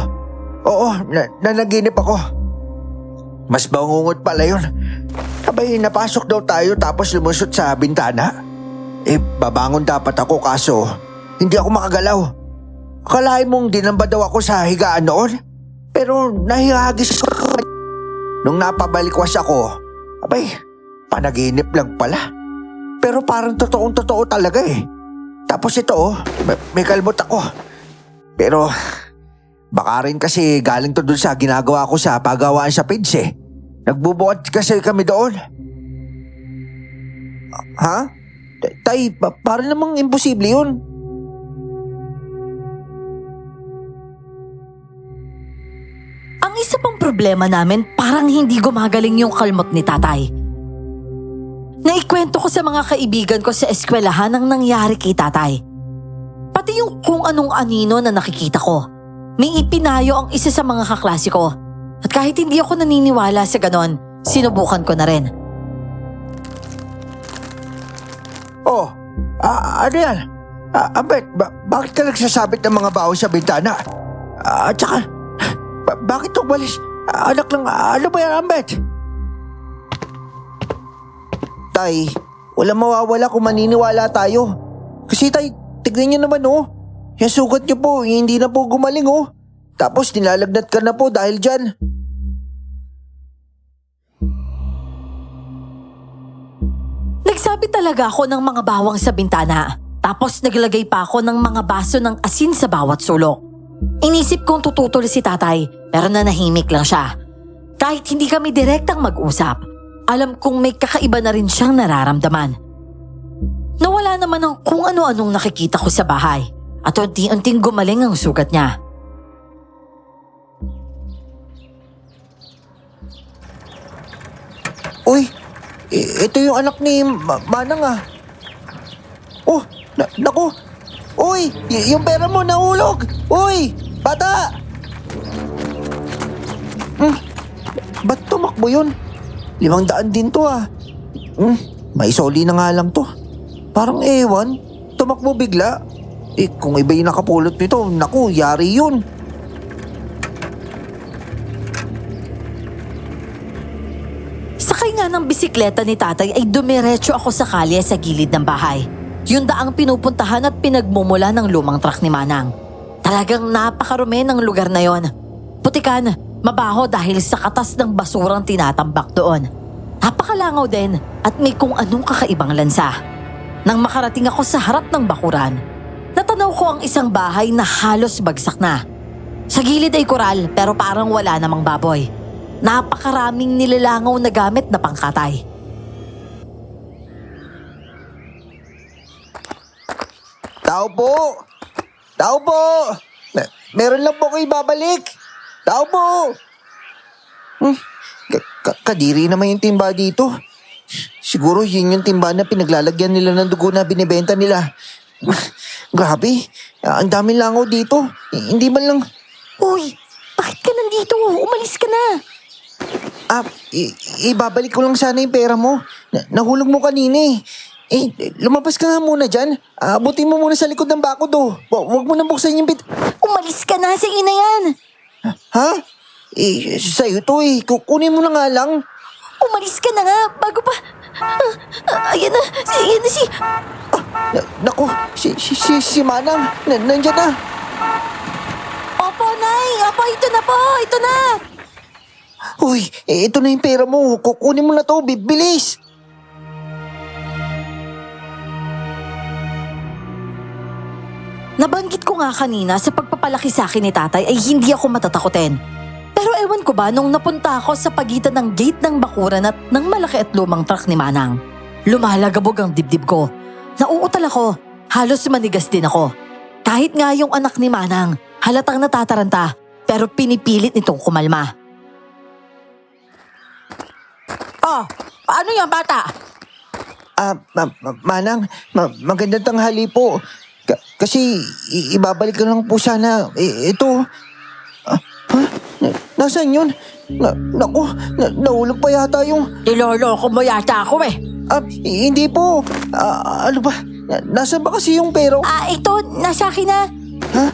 Oo, nanaginip ako. Mas bangungot pala yun. Abay, napasok daw tayo tapos lumusot sa bintana. Babangon dapat ako kaso hindi ako makagalaw. Akalain mong dinamba daw ako sa higaan noon? Pero nahihagis ko. Nung napabalikwas ako, abay, panaginip lang pala. Pero parang totoong-totoo talaga eh. Tapos ito may kalmot ako. Pero baka rin kasi galing to dun sa ginagawa ko sa pagawaan sa PIDS eh. Nagbubuhat kasi kami doon. Ha? Tay, parang namang imposible yun. Ang isa pang problema namin, parang hindi gumagaling yung kalmot ni tatay. Naikwento ko sa mga kaibigan ko sa eskwelahan ang nangyari kay tatay. Pati yung kung anong anino na nakikita ko. May ipinayo ang isa sa mga kaklase ko. At kahit hindi ako naniniwala sa ganon, sinubukan ko na rin. Oh, ano yan? Ambet, bakit ka nagsasabit ng mga baon sa bintana? At saka, bakit umalis? Anak lang, ano ba yan, Ambet? Tay, walang mawawala kung maniniwala tayo. Kasi tay, tignan niyo naman yung sugat niyo po, hindi na po gumaling Tapos nilalagnat ka na po dahil dyan. Nagsabi talaga ako ng mga bawang sa bintana. Tapos naglagay pa ako ng mga baso ng asin sa bawat sulok. Inisip kong tututol si tatay, pero nanahimik lang siya. Kahit hindi kami direktang mag-usap, alam kong may kakaiba na rin siyang nararamdaman. Nawala naman ang kung ano-anong nakikita ko sa bahay at unti-unting gumaling ang sugat niya. Uy, ito yung anak ni Manang Oh, naku. Uy, yung pera mo nahulog. Uy, bata! Ba't tumakbo yun? 500 din to may soli na nga lang to. Parang ewan, tumakbo bigla. Kung iba yung nakapulot nito, naku, yari yun. Sakay nga ng bisikleta ni tatay ay dumiretso ako sa kalye sa gilid ng bahay. Yung daang pinupuntahan at pinagmumula ng lumang truck ni Manang. Talagang napakarumi ng lugar na yon. Putikan, mabaho dahil sa katas ng basurang tinatambak doon. Napakalangaw din at may kung anong kakaibang lansa. Nang makarating ako sa harap ng bakuran, natanaw ko ang isang bahay na halos bagsak na. Sa gilid ay koral pero parang wala namang baboy. Napakaraming nilalangaw na gamit na pangkatay. Tao po! Tao po! Meron lang po kayo babalik! Tao po! Kadiri naman yung timba dito. Siguro yun yung timba na pinaglalagyan nila ng dugo na binibenta nila. Grabe, ang daming langaw dito. Hindi man lang... Uy, bakit ka nandito? Umalis ka na. Ibabalik ko lang sana yung pera mo. Nahulog mo kanina eh. Lumabas ka nga muna dyan. Abutin mo muna sa likod ng bakod Huwag mo nang buksan yung Umalis ka na, sige na yan. Ha? Sa'yo to kukunin mo na nga lang. Umalis ka na nga, bago pa... ayan na si... Naku, si Manang, nandyan na. Opo, Nay! Opo, ito na po! Ito na! Uy, ito na yung pera mo. Kukunin mo na to, bilis. Nabanggit ko nga kanina sa pagpapalaki sa akin ni tatay ay hindi ako matatakotin. Pero ewan ko ba nung napunta ako sa pagitan ng gate ng bakuran at ng malaki at lumang truck ni Manang. Lumalagabog ang dibdib ko. Nauutal ako. Halos manigas din ako. Kahit nga yung anak ni Manang, halatang natataranta pero pinipilit nitong kumalma. Oh, ano yan, bata? Manang, magandang tanghali po. Kasi ibabalik ko lang po sana. Ito. Nasaan yun? Naku, nahulog pa yata yung... Niloloko mo yata ako Hindi po. Ano ba? Nasaan ba kasi yung pera? Ito, nasa akin na. Ha?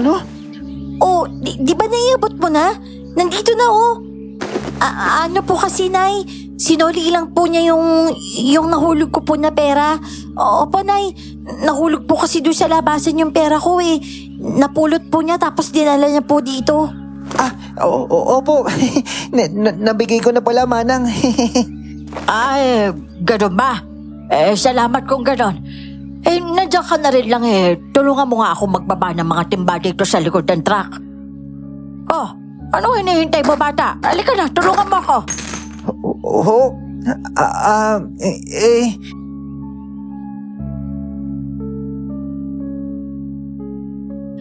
Ano? Oh, di ba naiabot mo na? Nandito na ano po kasi, Nay? Sinuli lang po niya yung nahulog ko po na pera. Opo, Nay. Nahulog po kasi doon sa labasan yung pera ko Napulot po niya tapos dinala niya po dito. Opo. Nabigay ko na pala, Manang. Ay, ganun ba? Salamat kung ganun. Nandiyan ka na rin lang Tulungan mo nga ako magbaba ng mga timba dito sa likod ng truck. Oh, ano hinihintay mo, bata? Halika na, tulungan mo ako. Oo.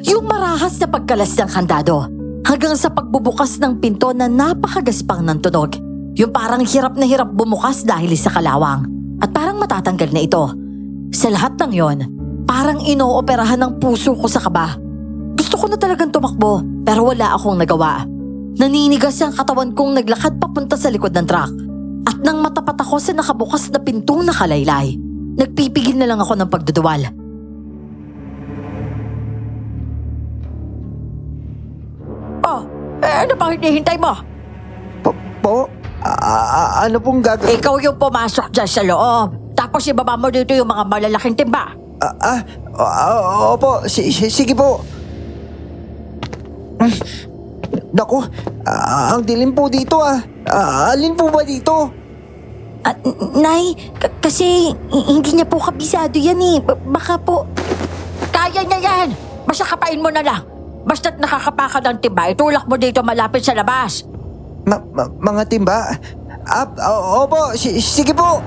Yung marahas na pagkalas ng kandado hanggang sa pagbubukas ng pinto na napakagaspang ng tunog. Yung parang hirap na hirap bumukas dahil sa kalawang at parang matatanggal na ito. Sa lahat ng yon, parang inooperahan ng puso ko sa kaba. Gusto ko na talagang tumakbo pero wala akong nagawa. Naninigas ang katawan kong naglakad papunta sa likod ng truck. At nang matapat ako sa nakabukas na pintong nakalaylay, nagpipigil na lang ako ng pagduduwal. Oh, ano pang hinihintay mo? Ano pong gagawin? Ikaw yung pumasok dyan sa loob. Tapos ibaba mo dito yung mga malalaking timba. Opo. Sige po. Naku, ang dilim po dito alin po ba dito? Nay, kasi hindi niya po kabisado yan eh. Baka po... Kaya niya yan! Basta kapain mo na lang. Basta't nakakapa ka ng timba, itulak mo dito malapit sa labas. Mga timba? Opo, sige po.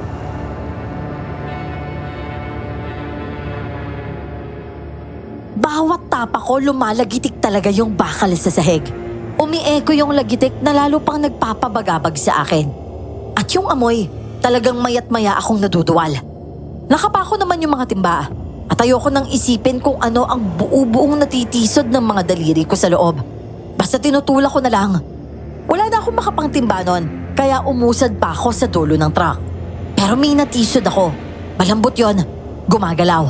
Bawat tapa ko lumalagitik talaga yung bakal sa sahig. Umieko yung lagitik na lalo pang nagpapabagabag sa akin. At yung amoy, talagang mayat maya akong naduduwal. Nakapako naman yung mga timba at ayoko nang isipin kung ano ang buo-buong natitisod ng mga daliri ko sa loob. Basta tinutulak ko na lang. Wala na akong makapangtimba nun, kaya umusad pa ako sa dulo ng truck. Pero may natisod ako. Malambot yon, gumagalaw.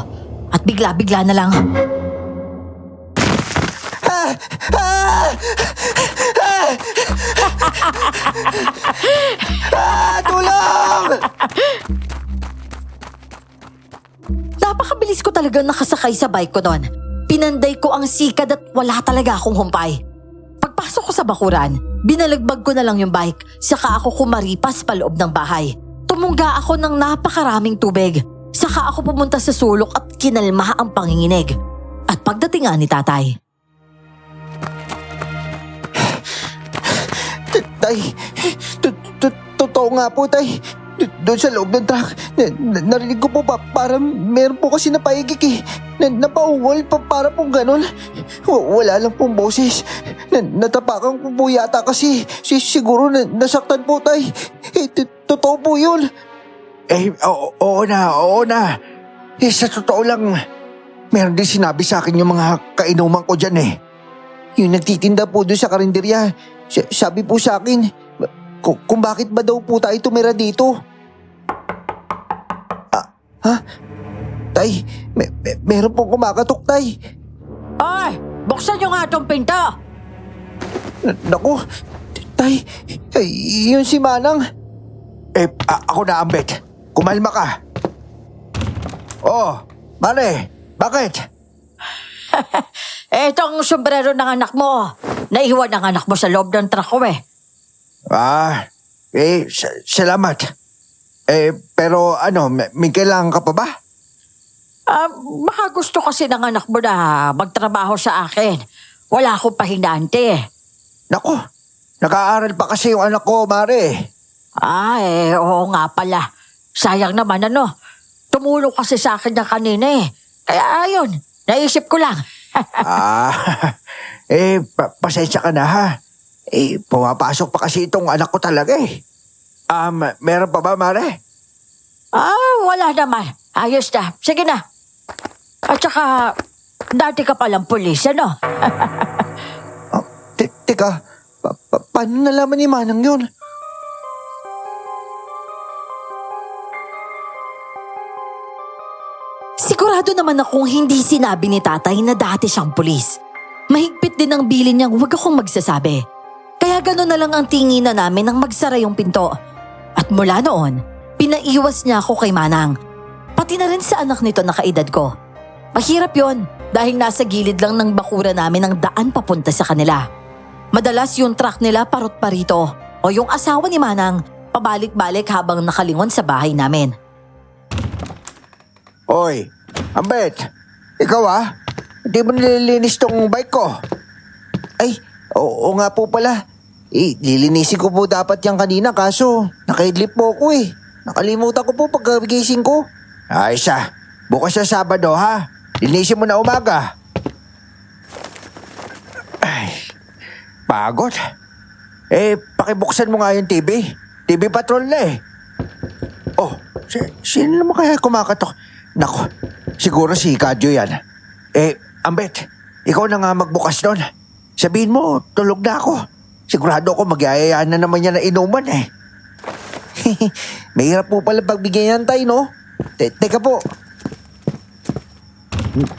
At bigla-bigla na lang. Tulong! Napakabilis ko talagang nakasakay sa bike ko noon. Pinanday ko ang sikad at wala talaga akong humpay. Pagpasok ko sa bakuran, binalagbag ko na lang yung bike, saka ako kumaripas pa loob ng bahay. Tumungga ako ng napakaraming tubig, saka ako pumunta sa sulok at kinalma ang panginginig. At pagdating nga ni tatay. Tay, totoo nga po, tay. Doon sa loob ng truck, narinig ko po parang meron po kasi napaigik eh. Napaungol para pong ganun. Wala lang pong boses. Natapakan ko po yata kasi siguro nasaktan po, tay. Totoo po yun. Oo na. Sa totoo lang, meron din sinabi sa akin yung mga kainuman ko dyan eh. Yung nagtitinda po doon sa karinderya, sabi po sa akin, kung bakit ba daw po tayo tumira dito. Tay, meron pong kumakatok, tay. Ay, buksan nyo nga itong pinto. Naku, tay, yun si Manang. Ako na, Ambet. Kumalma ka. Oh, Mare, bakit? Itong sombrero ng anak mo. Naiwan ng anak mo sa loob ng truck ko eh. Salamat. Pero may kailangan ka pa ba? Baka gusto kasi ng anak mo na magtrabaho sa akin. Wala akong pahinante. Naku, nag-aaral pa kasi yung anak ko, Mare. Oo nga pala. Sayang naman Tumulong kasi sa akin niya kanina eh. Kaya ayun, naisip ko lang. Pasensya ka na ha. Pumapasok pa kasi itong anak ko talaga eh. Meron pa ba, Mare? Wala naman. Ayos na. Sige na. At saka, dati ka palang pulis, Teka, paano nalaman ni Manang yun? Sigurado naman akong hindi sinabi ni tatay na dati siyang pulis. Mahigpit din ang bilin niyang huwag akong magsasabi. Kaya gano'n na lang ang tinginan namin nang magsara yung pinto. At mula noon, pinaiwas niya ako kay Manang. Pati na rin sa anak nito na kaedad ko. Mahirap yon dahil nasa gilid lang ng bakura namin ang daan papunta sa kanila. Madalas yung truck nila parot pa rito o yung asawa ni Manang pabalik-balik habang nakalingon sa bahay namin. Oy, Ambet, ikaw hindi mo nililinis tong bike ko. Ay, oo nga po pala. Lilinisin ko po dapat yan kanina kaso nakaidlip po ako eh. Nakalimutan ko po pagkagising ko. Ay bukas sa Sabado ha. Linisin mo na umaga. Ay, pagod. Pakibuksan mo nga yung TV. TV Patrol na eh. Oh, sino naman kaya kumakatok? Nako, siguro si Kadyo yan. Ambet, ikaw na nga magbukas doon. Sabihin mo, tulog na ako. Sigurado ako magyayayaan na naman niya na inuman eh. Mahirap po pala pagbigyan yan tayo, no? Teka po.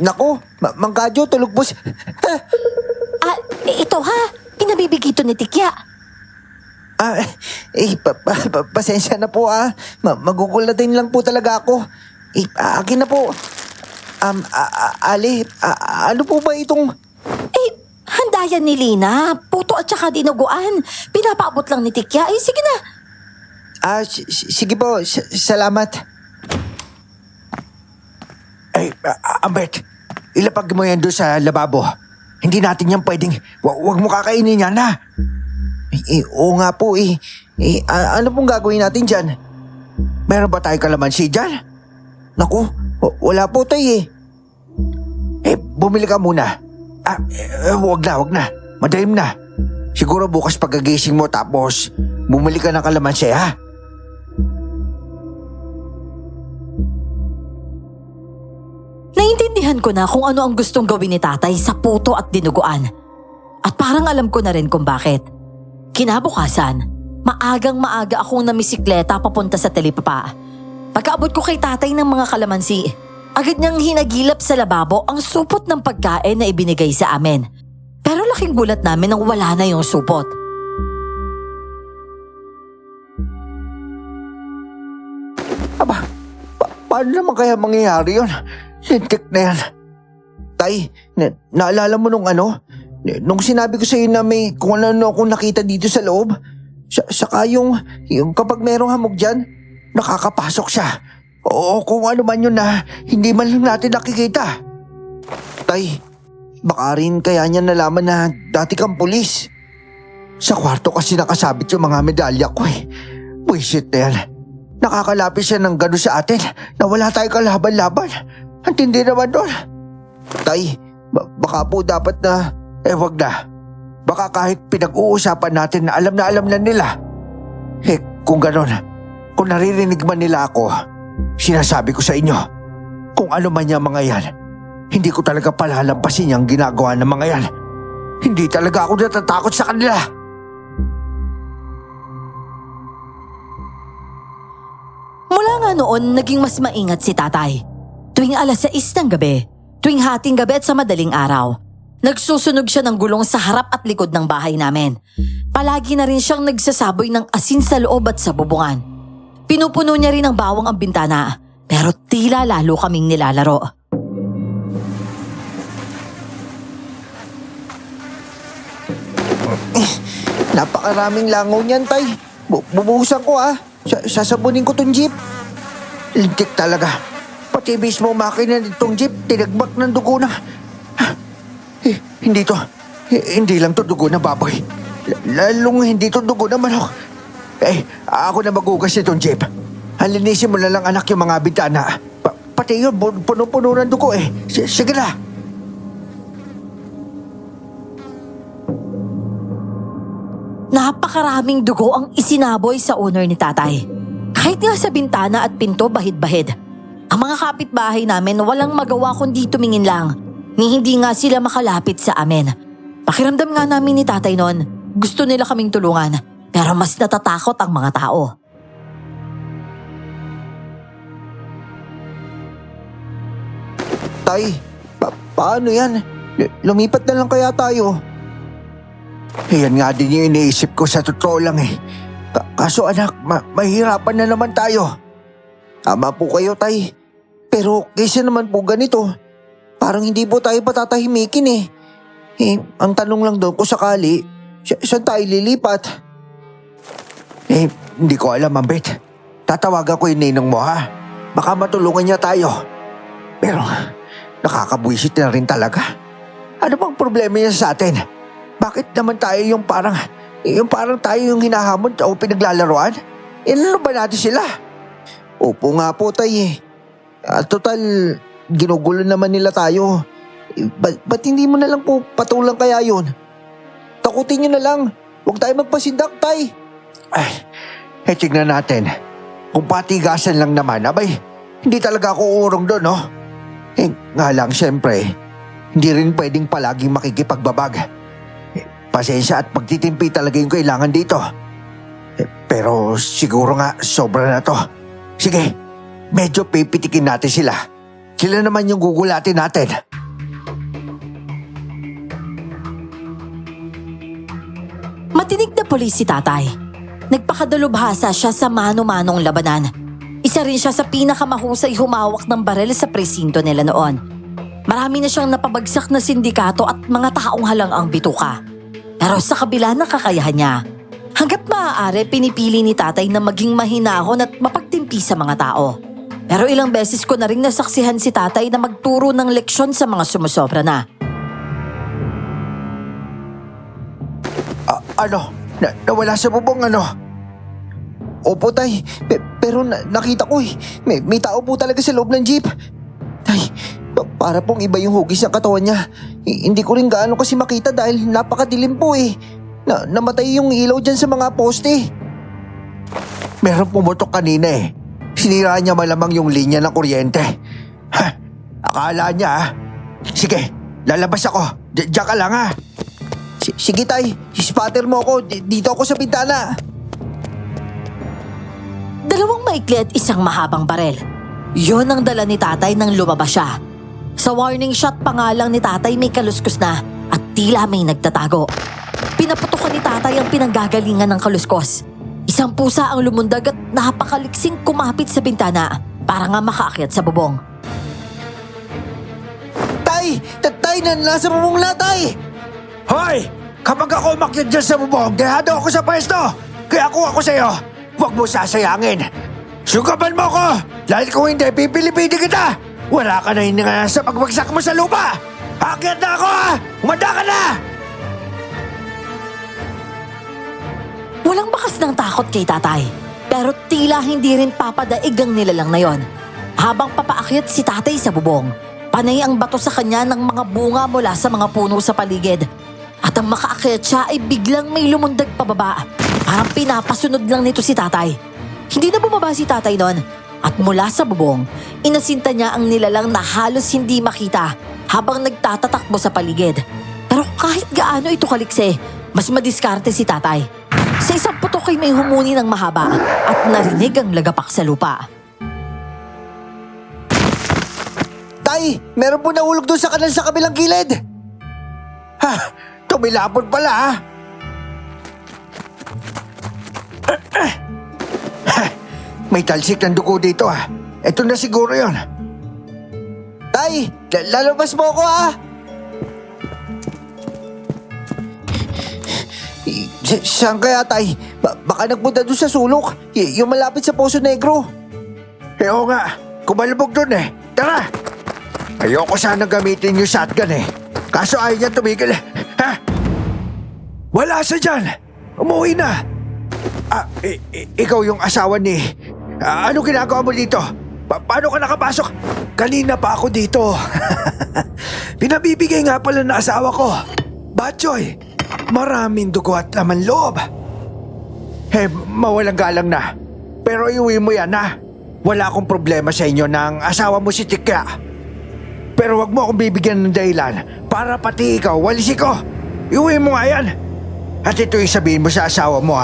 Nako, Mang Kadyo, tulog po Ito ha, pinabibigay ito ni Tikya. Pasensya na po magugulatin lang po talaga ako. Akin na po. Ali, ano po ba itong... Handa yan ni Lina, puto at saka dinuguan. Pinapaabot lang ni Tikya. Sige na. Sige po, salamat. Ambet, ilapag mo yan doon sa lababo. Hindi natin yan pwedeng, wag mo kakainin yan ha. Oo nga po ano pong gagawin natin dyan? Meron ba tayong kalamansi dyan? Naku, wala po tayo bumili ka muna. Wag na. Madalim na. Siguro bukas pagkagising mo tapos bumili ka ng kalamansi ha? Naintindihan ko na kung ano ang gustong gawin ni tatay sa puto at dinuguan. At parang alam ko na rin kung bakit. Kinabukasan, maagang-maaga akong namisikleta papunta sa talipapa. Pagkaabot ko kay tatay ng mga kalamansi, agad niyang hinagilap sa lababo ang supot ng pagkain na ibinigay sa amin. Pero laking gulat namin nang wala na yung supot. Aba, paano naman kaya mangyayari yun? Lintik na yan. Tay, naalala mo nung nung sinabi ko sa'yo na may kung ano akong nakita dito sa loob? Saka yung kapag merong hamog dyan, nakakapasok siya. Oo, kung ano man yun na hindi man lang natin nakikita. Tay, baka rin kaya niya nalaman na dati kang pulis. Sa kwarto kasi nakasabit yung mga medalya ko eh. Buisit na yan. Nakakalapit siya ng gano'n sa atin na wala tayong kalaban-laban. Ang tindi naman doon. Tay, baka po dapat na, wag na. Baka kahit pinag-uusapan natin na alam na nila. Kung gano'n, kung naririnig man nila ako, sinasabi ko sa inyo, kung ano man yung mga yan, hindi ko talaga palalampasin yung ginagawa ng mga yan. Hindi talaga ako natatakot sa kanila. Mula nga noon, naging mas maingat si tatay. Tuwing 6:00 ng gabi, tuwing hating gabi at sa madaling araw, nagsusunog siya ng gulong sa harap at likod ng bahay namin. Palagi na rin siyang nagsasaboy ng asin sa loob at sa bubungan. Pinupuno niya rin ng bawang ang bintana, pero tila lalo kaming nilalaro. Napakaraming langaw niyan, tay. Bubuhusan ko sasabunin ko tong jeep. Lintik talaga. Pati mismo makina nitong jeep, tinagbak ng dugo na. Hindi to. Hindi lang to dugo na baboy. Lalong hindi to dugo na manok. Ako na magugas nitong jeep. Halinisin mo na lang anak yung mga bintana. Pati yun, puno-puno ng dugo Sige na. Napakaraming dugo ang isinaboy sa owner ni tatay. Kahit nga sa bintana at pinto bahid-bahid. Ang mga kapitbahay namin walang magawa kundi tumingin lang. Ni hindi nga sila makalapit sa amin. Pakiramdam nga namin ni tatay noon, gusto nila kaming tulungan. Pero mas natatakot ang mga tao. Tay, paano yan? Lumipat na lang kaya tayo. Yan nga din yung iniisip ko sa totoo lang Kaso anak, mahirapan na naman tayo. Tama po kayo, tay. Pero kaysa naman po ganito, parang hindi po tayo patatahimikin ang tanong lang doon kung sakali, Saan tayo lilipat? Hindi ko alam, Ambet. Tatawagan ko yung ninong mo, ha? Baka matulungan niya tayo. Pero, nakakabwisit na rin talaga. Ano bang problema niya sa atin? Bakit naman tayo yung parang tayo yung hinahamon o pinaglalaroan? Inano ba natin sila? Opo nga po, tay. Total, ginugulo naman nila tayo. Ba't hindi mo na lang po patulang kaya yun? Takutin niyo na lang. Huwag tayo magpasindak, tay. Tignan natin. Kung patigasan lang naman, abay, hindi talaga ako uurong doon, no? Nga lang, syempre, hindi rin pwedeng palaging makikipagbabag. Pasensya at pagtitimpi talaga yung kailangan dito. Pero siguro nga, sobra na to. Sige, medyo pipitikin natin sila. Sila naman yung gugulatin natin. Matinig na pulis si tatay. Nagpakadalubhasa siya sa mano-manong labanan. Isa rin siya sa pinakamahusay humawak ng barel sa presinto nila noon. Marami na siyang napabagsak na sindikato at mga taong halang ang bituka. Pero sa kabila ng kakayahan niya, hanggat maaari pinipili ni tatay na maging mahinahon at mapagtimpi sa mga tao. Pero ilang beses ko na rin nasaksihan si tatay na magturo ng leksyon sa mga sumusobra na. Nawala sa bubong Opo, tay. Pero nakita ko may tao po talaga sa loob ng jeep. Tay, para pong iba yung hugis ng katawan niya. Hindi ko rin gaano kasi makita dahil napakadilim po namatay yung ilaw dyan sa mga poste. Meron pumutok kanina Sinira niya malamang yung linya ng kuryente. Akala niya Sige, lalabas ako. Diyan ka lang Sige tay, spatter mo ako. Dito ako sa bintana. Dalawang maikli at isang mahabang barel. Yon ang dala ni tatay nang lumabas siya. Sa warning shot pa nga lang ni tatay may kaluskos na at tila may nagtatago. Pinaputukan ni tatay ang pinanggagalingan ng kaluskos. Isang pusa ang lumundag at napakaliksing kumapit sa bintana para nga makaakyat sa bubong. Tay, nasa bubong na, tay! Hoy! Kapag ako umakyat dyan sa bubong, dehado ako sa pwesto! Kaya ako sa'yo! Huwag mo sasayangin! Sugaban mo ko! Dahil kung hindi, pipilipidi kita! Wala ka na hininga sa pagbagsak mo sa lupa! Akyat na ako Umanda ka na! Walang bakas ng takot kay tatay. Pero tila hindi rin papadaig ang nilalang na yon. Habang papaakyat si tatay sa bubong, panay ang bato sa kanya ng mga bunga mula sa mga puno sa paligid. At ang makaakyat siya ay biglang may lumundag pababa. Parang pinapasunod lang nito si tatay. Hindi na bumaba si tatay noon. At mula sa bubong, inasinta niya ang nilalang na halos hindi makita habang nagtatatakbo sa paligid. Pero kahit gaano ito kalikse, mas madiskarte si tatay. Sa isang putok ay may humuni ng mahaba at narinig ang lagapak sa lupa. Tay, meron po nahulog doon sa kanal sa kabilang gilid! Tumilapon pala May talsik ng dugo dito Ito na siguro yon. Tay, lalabas mo ako Saan kaya, tay? Baka nagpunta doon sa sulok. Yung malapit sa Poso Negro. Oo nga, kumalubog doon Tara! Ayoko sana gamitin yung shotgun Kaso ayaw niya tumigil Wala siya dyan! Umuwi na! Ikaw yung asawa ni... ano ginagawa mo dito? Paano ka nakapasok? Kanina pa ako dito. Pinabibigay nga pala na asawa ko. Batchoy, maraming dugo at laman loob. Mawalang galang na. Pero iuwi mo yan Wala akong problema sa inyo ng asawa mo si Tikya. Pero wag mo akong bibigyan ng dahilan para pati ikaw, walisi ko. Iuwi mo nga yan. At ito yung sabihin mo sa asawa mo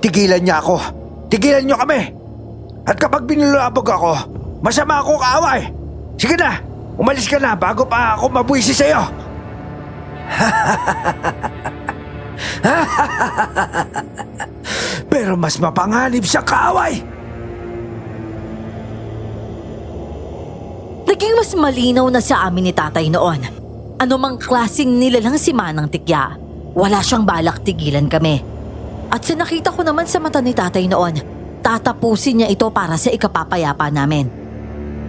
Tigilan niya ako. Tigilan niyo kami. At kapag binulabog ako, masama ako kaaway. Sige na, umalis ka na bago pa ako mabuisi sa'yo. Pero mas mapanganib sa kaaway. Naging mas malinaw na sa amin ni tatay noon. Ano mang klaseng nilalang si Manang Tikya. wala siyang balak tigilan kami. At sa nakita ko naman sa mata ni tatay noon, tatapusin niya ito para sa ikapapayapa namin.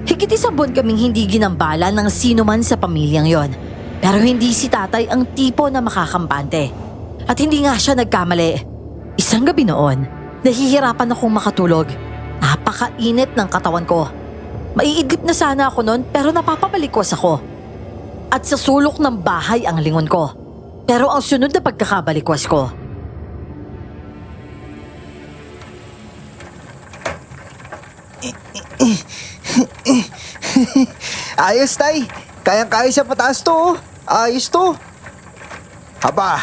Higit isang buwan kaming hindi ginambala ng sino man sa pamilyang yon. Pero hindi si tatay ang tipo na makakampante. At hindi nga siya nagkamali. Isang gabi noon, nahihirapan akong makatulog. Napakainit ng katawan ko. Maiidlip na sana ako noon pero napapabalikwas ako. At sa sulok ng bahay ang lingon ko. Pero ang sunod na pagkakabalikwas ko, Ayos, Tay. Kayang-kaya sa pataas to. Oh. Ayos to. Aba,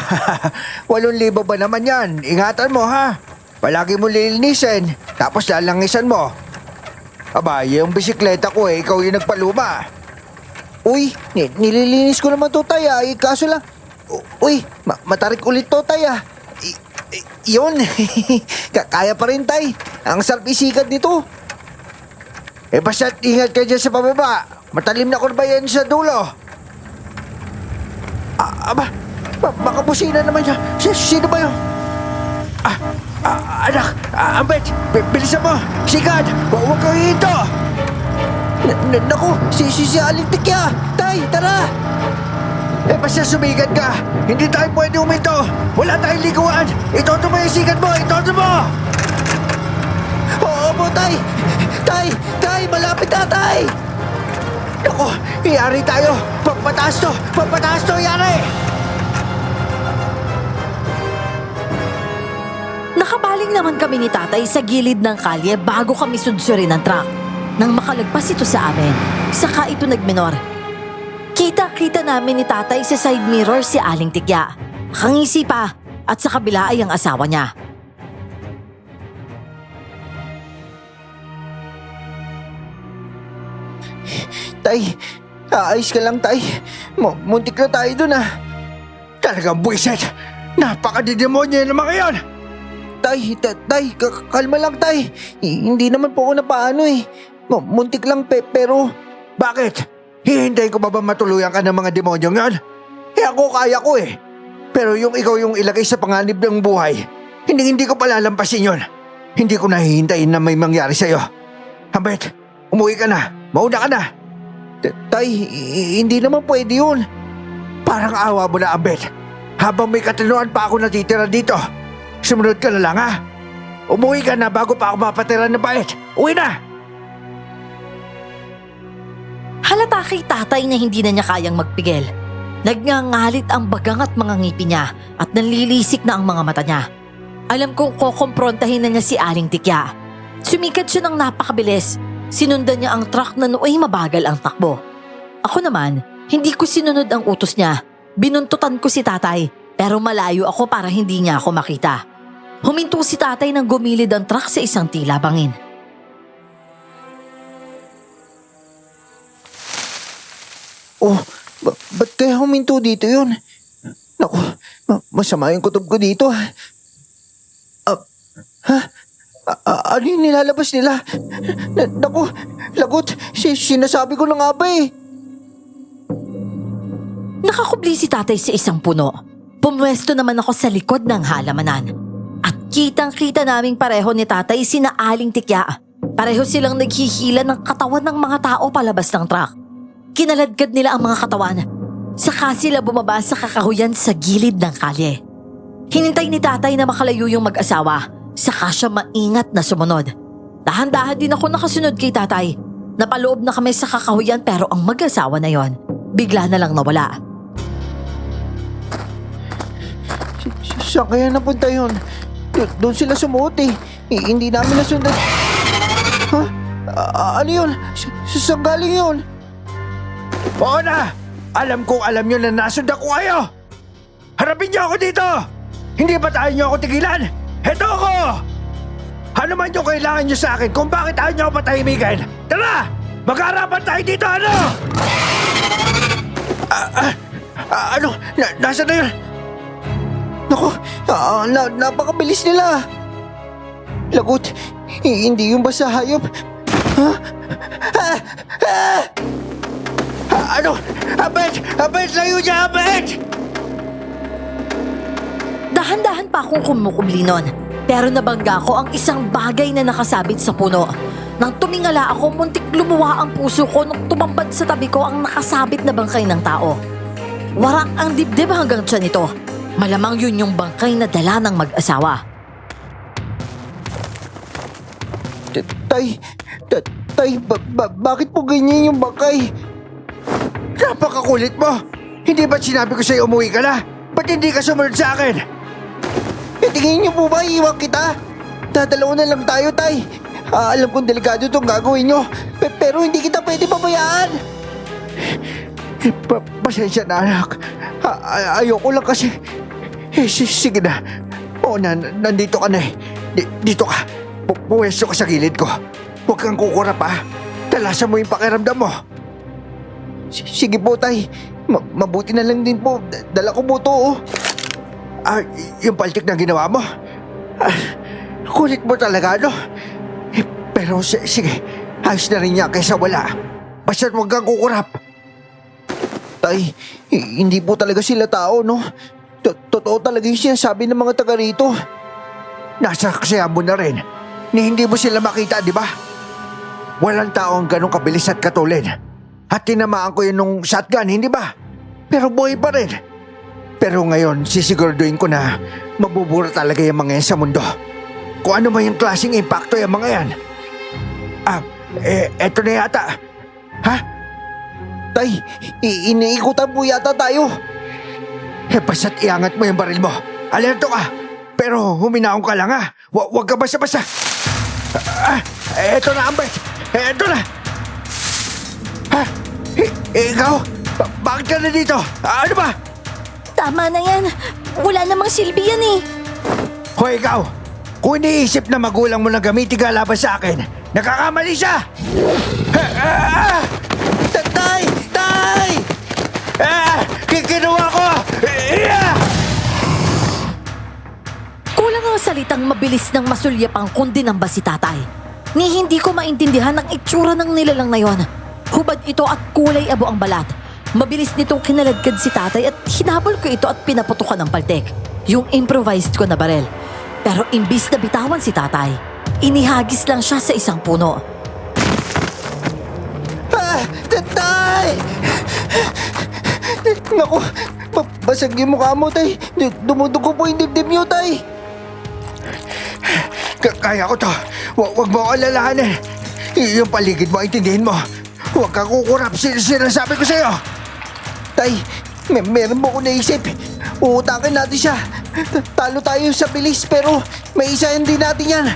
8,000 ba naman yan? Ingatan mo, ha? Palagi mo lilinisin, tapos lalangisan mo. Aba, yung bisikleta ko ikaw yung nagpaluma. Uy, nililinis ko naman to, Tay, kaso lang, uy, matarik ulit to, Tay, Yun, kaya pa rin, Tay. Ang sarap isikat nito. Basta't ingat ka dyan sa pababa. Matalim na kurba yan sa dulo. Baka busina naman siya. Sino ba yun? Anak, Ambet, bilisan mo. Sikat, huwag kang hito. Naku, si Aling Tikya. Tay, tara. Basta sumigat ka. Hindi tayo pwede uminto. Wala tayong liguan. Itoto mo yung sikat mo. Itoto mo. Oo po, Tay. Tay, malapit na, Tay. Naku, iyari tayo. Papataas to, iyari. nakabaling naman kami ni tatay sa gilid ng kalye bago kami sudsurin ng truck. Nang makalagpas ito sa amin, saka ito nagminor. Kita-kita namin ni tatay sa side mirror si Aling Tikya. Nakangisi pa at sa kabila ay ang asawa niya. Tay, ayos ka lang, Tay. Muntik na tayo dun, Talagang buwisit. Napakadidemonyo ng mga yan. Tay, kalma lang, Tay. Hindi naman po ako napaano Muntik lang, pero... Bakit? Hihintayin ko ba matuluyan ka ng mga demonyong yan? Ako kaya ko Pero yung ikaw yung ilagay sa panganib ng buhay, hindi ko palalampasin yon. Hindi ko nahihintayin na may mangyari sa'yo. Ambet, umuwi ka na. Mauna ka na. Tay, hindi naman pwede yun. Parang awa mo na, Ambet. Habang may katinoan pa ako natitira dito, sumunod ka na lang, Umuwi ka na bago pa ako mapatira ng bait. Uwi na! Halata kay tatay na hindi na niya kayang magpigil. Nagngangalit ang bagang at mga ngipin niya at nanlilisik na ang mga mata niya. Alam kong kokomprontahin na niya si Aling Tikya. Sumikat siya ng napakabilis. Sinundan niya ang truck na nooy mabagal ang takbo. Ako naman, hindi ko sinunod ang utos niya. Binuntutan ko si tatay, pero malayo ako para hindi niya ako makita. Huminto si tatay nang gumilid ang truck sa isang tila bangin. Oh, ba't kaya huminto dito yun? Naku, masama yung kutob ko dito. Ano yung nilalabas nila? Naku, lagot. Sinasabi ko na nga ba Nakakubli si tatay sa isang puno. Pumwesto naman ako sa likod ng halamanan. At kitang-kita naming pareho ni tatay sina Aling Tikya. Pareho silang naghihila ng katawan ng mga tao palabas ng truck. Kinaladkad nila ang mga katawan. Saka sila bumaba sa kakahuyan sa gilid ng kalye. Hinintay ni tatay na makalayo yung mag-asawa. Saka siya maingat na sumunod. Dahan-dahan din ako nakasunod kay tatay. Napaloob na kami sa kakahuyan pero ang mag-asawa na yon, bigla na lang nawala. Saan kaya napunta yun? Doon sila sumuot Hindi namin nasundan. Ano yun? Saan galing yun? Oo na! Alam kong alam nyo na nasundan ko kayo! Harapin niyo ako dito! Hindi ba tayo niyo ako tigilan? Heto ako! Ano man yung kailangan niyo sa akin kung bakit ayaw niyo ako patahimikin? Tara! Mag-harapan tayo dito, ano? Nasaan na yun? Naku, napakabilis nila. Lagot, hindi yung basta hayop. Abed! Layo niya, Abed! Dahan-dahan pa akong kumukubli nun. Pero nabangga ko ang isang bagay na nakasabit sa puno. Nang tumingala ako, muntik lumuwa ang puso ko nung tumambad sa tabi ko ang nakasabit na bangkay ng tao. Warak ang dibdib hanggang tiyan nito. Malamang yun yung bangkay na dala ng mag-asawa. Tay, bakit po ganyan yung bangkay? Napakakulit mo! Hindi ba't sinabi ko sa'yo umuwi ka na? Ba't hindi ka sumunod sa akin? Tingin niyo po ba iiwan kita? Dadalawa na lang tayo, Tay. Alam kong delikado itong gagawin niyo. Pero hindi kita pwede pabayaan. Pasensya na, anak. Ayoko lang kasi. Sige na. Oo na, nandito ka na eh. Dito ka. Puwesto ka sa gilid ko. Huwag kang kukurap ha. Talasan mo yung pakiramdam mo. Sige po, Tay. Mabuti na lang din po. Dala ko po to, oh. Yung paltik na ginawa mo. Kulit mo talaga, no? Pero sige, ayos na rin niya kaysa wala. Basta't huwag kang kukurap. Tay, hindi po talaga sila tao, no? Totoo talaga yung sinasabi ng mga taga rito. Nasa kasayahan mo na rin. Ni hindi mo sila makita, di ba? Walang tao ang ganong kabilis at katulad. At tinamaan ko yun nung shotgun, hindi ba? Pero buhay pa rin. Pero ngayon, sisiguraduhin ko na mabubura talaga yung mga yan sa mundo. Kung ano man yung klaseng impacto yung mga yan. Eto na yata. Ha? Tay, iniikutan po yata tayo. Basta't iangat mo yung baril mo. Alerto ka. Pero huminaong ka lang ha. Huwag ka basta-basta. Eto na, Ambert. Eto na. Ha? Ikaw? Bakit ka na dito? Ano ba? Tama na yan. Wala namang silbi yan eh. Hoy, ikaw! Kung iniisip na magulang mo na gamitin ka laban sa akin, nakakamali siya! Tay! Tay! Kikinuha ko! Kulang ang salitang mabilis ng masulyapang kundi ng si tatay. Ni hindi ko maintindihan ang itsura ng nilalang na yon. Hubad ito at kulay abo ang balat. Mabilis nitong kinaladkad si tatay at hinabol ko ito at pinaputukan ng paltek. Yung improvised ko na barel. Pero imbis na bitawan si tatay, inihagis lang siya sa isang puno. Tay! Naku, basag yung mukha mo, Tay. Dumudugo po yung dibdib niyo, Tay. Kaya ko to. Huwag mo ako alalahanin. Yung paligid mo, intindihin mo. Huwag kang kukurap. Sinasabi ko sa'yo. Tay, meron mo ko naisip. Uutakin natin siya. Talo tayo sa bilis pero may isa hindi natin yan.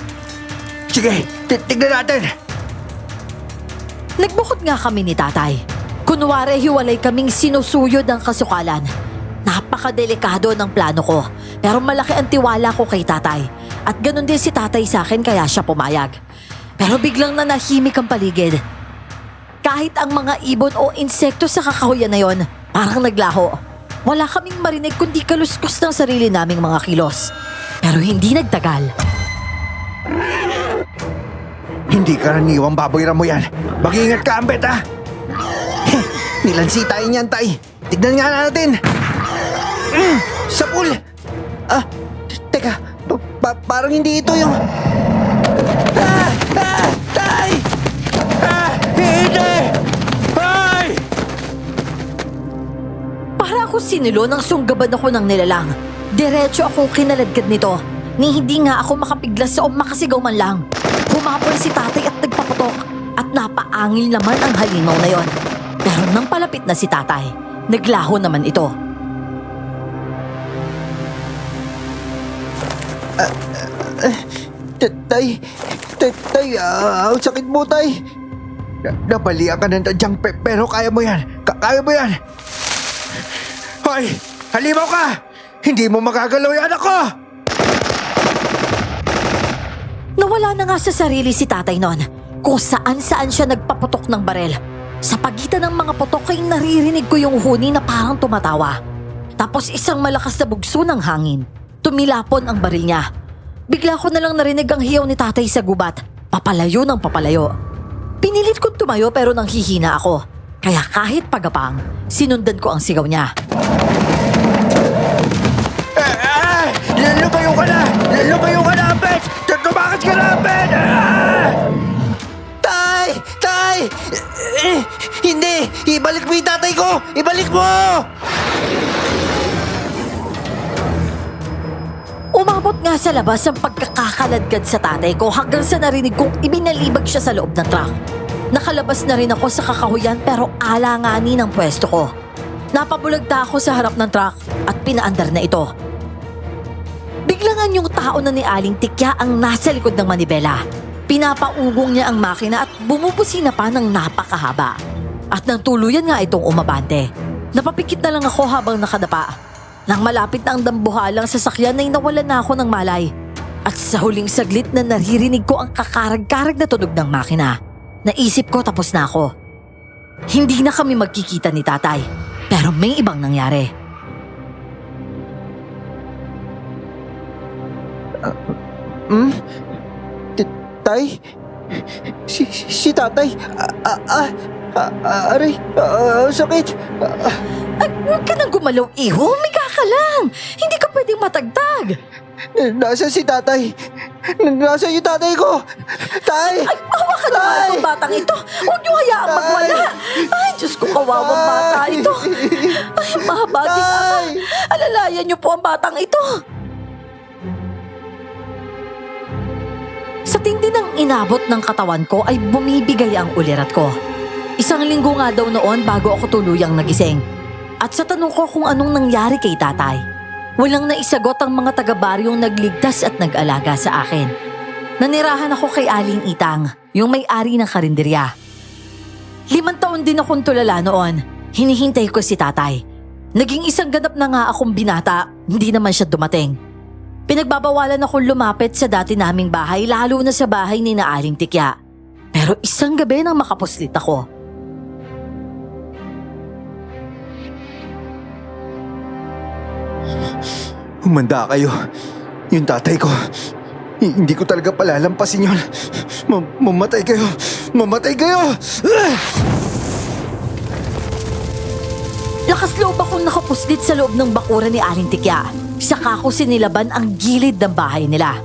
Sige, tignan natin. Nagbukod nga kami ni tatay. Kunwari hiwalay kaming sinusuyod ng kasukalan. Napakadelikado ng plano ko. Pero malaki ang tiwala ko kay tatay. At ganun din si tatay sa akin kaya siya pumayag. Pero biglang nanahimik ang paligid. Kahit ang mga ibon o insekto sa kakahuyan na yon, parang naglaho. Wala kaming marinig kundi kaluskos ng sarili naming mga kilos. Pero hindi nagtagal. Hindi karaniwang baboy ramo yan. Mag-iingat ka, Ambet, ha? Nilansi tayo niyan, Tay. Tignan nga natin. Sapul! Teka. Parang hindi ito yung... Tay! Hindi! Ay! Para ako sinulo nang sunggaban ako ng nilalang. Diretso akong kinaladkad nito. Ni hindi nga ako makapiglas o makasigaw man lang. Humapon si tatay at nagpaputok. At napaangil naman ang halimaw na yon. Pero nang palapit na si tatay, naglaho naman ito. Tay, ang sakit mo, Tay. Nabalian ka ng tadyang pero kaya mo yan. Kaya mo yan. Hoy, halimaw ka! Hindi mo magagalaw yan ako! Nawala na nga sa sarili si tatay noon. Kung saan-saan siya nagpaputok ng barel. Sa pagitan ng mga putok ay naririnig ko yung huni na parang tumatawa. Tapos isang malakas na bugso ng hangin. Tumilapon ang baril niya. Bigla ko na lang narinig ang hiyaw ni tatay sa gubat. Papalayo ng papalayo. Pinilit kong tumayo pero nanghihina ako. Kaya kahit pagapang, sinundan ko ang sigaw niya. Lumayo ka na! Lumayo ka na, Ambet! Tumakas ka na, Ambet! Tay! Tay! Hindi! Ibalik mo yung tatay ko! Ibalik mo! Umabot nga sa labas ang pagkakakaladkad sa tatay ko hanggang sa narinig kong ibinalibag siya sa loob ng truck. Nakalabas na rin ako sa kakahuyan pero alanganin ang pwesto ko. Napabulagta ako sa harap ng truck at pinaandar na ito. Biglangan yung tao na ni Aling Tikya ang nasa likod ng manibela. Pinapaugong niya ang makina at bumubusina pa ng napakahaba. At nang tuluyan nga itong umabante. Napapikit na lang ako habang nakadapa. Nang malapit na ang dambuhalang sasakyan ay nawalan na ako ng malay. At sa huling saglit na naririnig ko ang kakarag-karag na tunog ng makina. Naisip ko tapos na ako. Hindi na kami magkikita ni tatay. Pero may ibang nangyari. Tay? Si tatay? Aray, sakit. Ay, huwag ka nang gumalaw, iho. Humiga ka lang. Hindi ka pwedeng matagtag. Nasaan si tatay? Nasaan yung tatay ko? Tay! Ay, hawakan niyo nga itong batang ito. Huwag niyo hayaang magwala. Ay, Diyos ko, kawawang bata ito. Ay, mahabaging ama. Tay! Alalayan niyo po ang batang ito. Sa tindi ng inabot ng katawan ko ay bumibigay ang ulirat ko. Isang linggo nga daw noon bago ako tuluyang nagising. At sa tanong ko kung anong nangyari kay tatay, walang naisagot ang mga taga-baryong nagligtas at nag-alaga sa akin. Nanirahan ako kay Aling Itang, yung may-ari ng karinderya. 5 taon din akong tulala noon. Hinihintay ko si tatay. Naging isang ganap na nga akong binata, hindi naman siya dumating. Pinagbabawalan akong lumapit sa dati naming bahay, lalo na sa bahay ni na Aling Tikya. Pero isang gabi nang makapuslit ako. Humanda kayo. Yung tatay ko. Hindi ko talaga palalampasin yun. Mamatay kayo. Mamatay kayo! Lakas loob akong nakapuslit sa loob ng bakuran ni Aling Tikya. Saka ko sinilaban ang gilid ng bahay nila.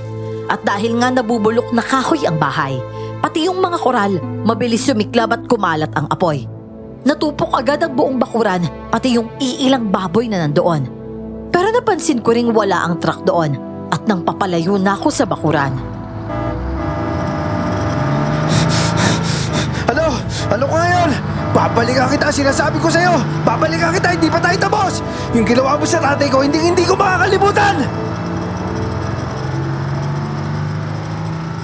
At dahil nga nabubulok na kahoy ang bahay, pati yung mga koral, mabilis sumiklab at kumalat ang apoy. Natupok agad ang buong bakuran, pati yung iilang baboy na nandoon. Pero napansin ko ring wala ang truck doon at nang papalayo na ako sa bakuran. Ano ka ngayon? Babalikan kita, sinasabi ko sa'yo. Babalikan kita, hindi pa tayo tapos. Yung ginawa mo sa tatay ko, hindi ko makakalimutan.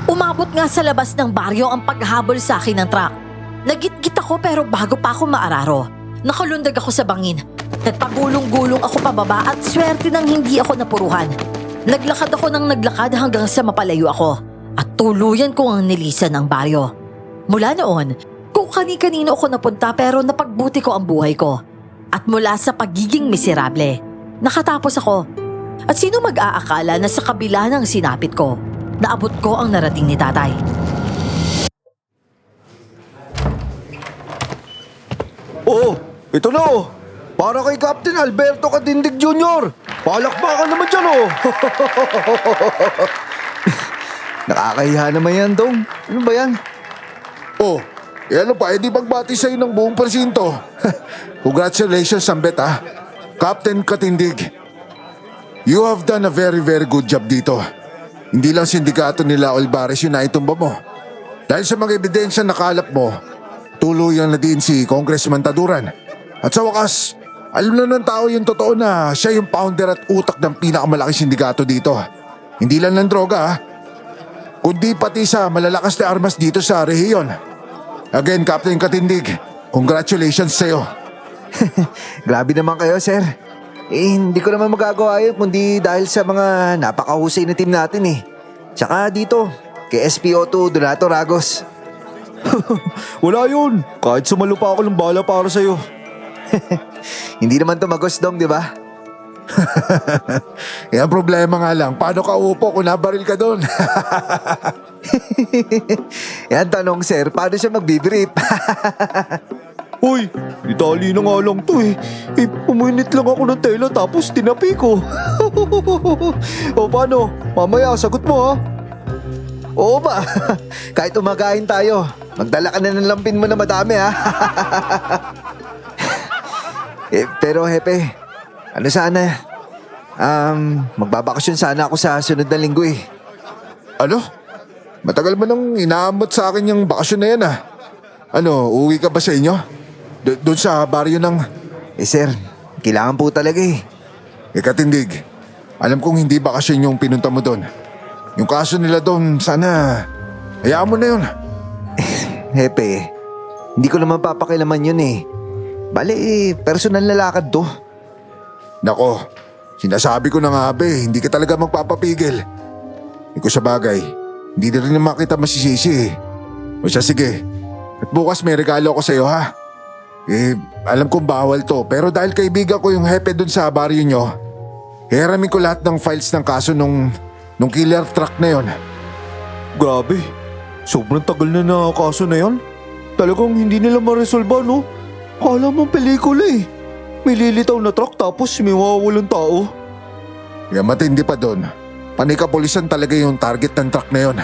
Umabot nga sa labas ng baryo ang paghabol sa akin ng truck. Nagitgit ako pero bago pa ako maararo, nakalundag ako sa bangin. Nagpagulong-gulong ako pababa at swerte nang hindi ako napuruhan. Naglakad ako ng naglakad hanggang sa mapalayo ako at tuluyan ko ang nilisan ng baryo. Mula noon, kung kani-kanino ako napunta pero napagbuti ko ang buhay ko. At mula sa pagiging miserable, nakatapos ako. At sino mag-aakala na sa kabila ng sinapit ko, naabot ko ang narating ni tatay. Oo, ito na oh. Para kay Captain Alberto Katindig Jr. Palakpakan naman dyan oh. Nakakahiya naman yan, Dong. Ano ba yan? Oh, ano pa, edi magbati sa'yo ng buong presinto. Congratulations, Ambet ah. Captain Katindig. You have done a very very good job dito. Hindi lang sindikato nila Olivares yung naitumba mo. Dahil sa mga ebidensya na kalap mo, tuluyan na din si Congressman Taduran. At sa wakas, alam na ng tao yung totoo na siya yung founder at utak ng pinakamalaking sindikato dito. Hindi lang ng droga ah, kundi pati sa malalakas na armas dito sa rehiyon. Again, Captain Katindig, congratulations sa'yo. Grabe naman kayo, sir. Hindi ko naman magagawa yun kundi dahil sa mga napakahusay na team natin eh. Tsaka dito, kay SPO2 Donato Ragos. Wala yun. Kahit sumalo pa ako ng bala para sa'yo. Hindi naman tumagos, Dong, di ba? Ang problema nga lang, paano ka upo kung nabaril ka doon? Yan tanong, sir. Paano siya magbibrief? Uy, itali na nga lang to eh. Pumunit lang ako ng tela tapos tinapi ko. O paano? Mamaya, sagot mo ha. Oo ba? Kahit umagain tayo, magdala ka na ng lampin mo na madami ha. Pero Hepe, ano sana? Magbabakasyon sana ako sa sunod na linggo eh. Ano? Matagal mo nang inaamot sa akin yung bakasyon na yan ah. Ano, uuwi ka ba sa inyo? Doon sa baryo ng... Sir, kailangan po talaga eh. Katindig, alam kong hindi bakasyon yung pinunta mo doon. Yung kaso nila doon, sana... Hayaan mo na yun. Hepe, hindi ko naman papakilaman yun eh. Bale, personal na lakad to. Nako, sinasabi ko na nga be, hindi ka talaga magpapapigil. Ikaw sa bagay, hindi na rin naman kita masisisi eh. O siya sige, at bukas may regalo ako sa'yo ha. Alam kong bawal to, pero dahil kaibigan ko yung hepe dun sa baryo nyo, hiramin ko lahat ng files ng kaso nung killer truck na yon. Grabe, sobrang tagal na kaso na yan. Talagang hindi nila maresolba no? Kala mong pelikula eh. May lilitaw na truck tapos may mawawalang tao. Kaya matindi pa dun, panikapulisan talaga yung target ng truck na yon.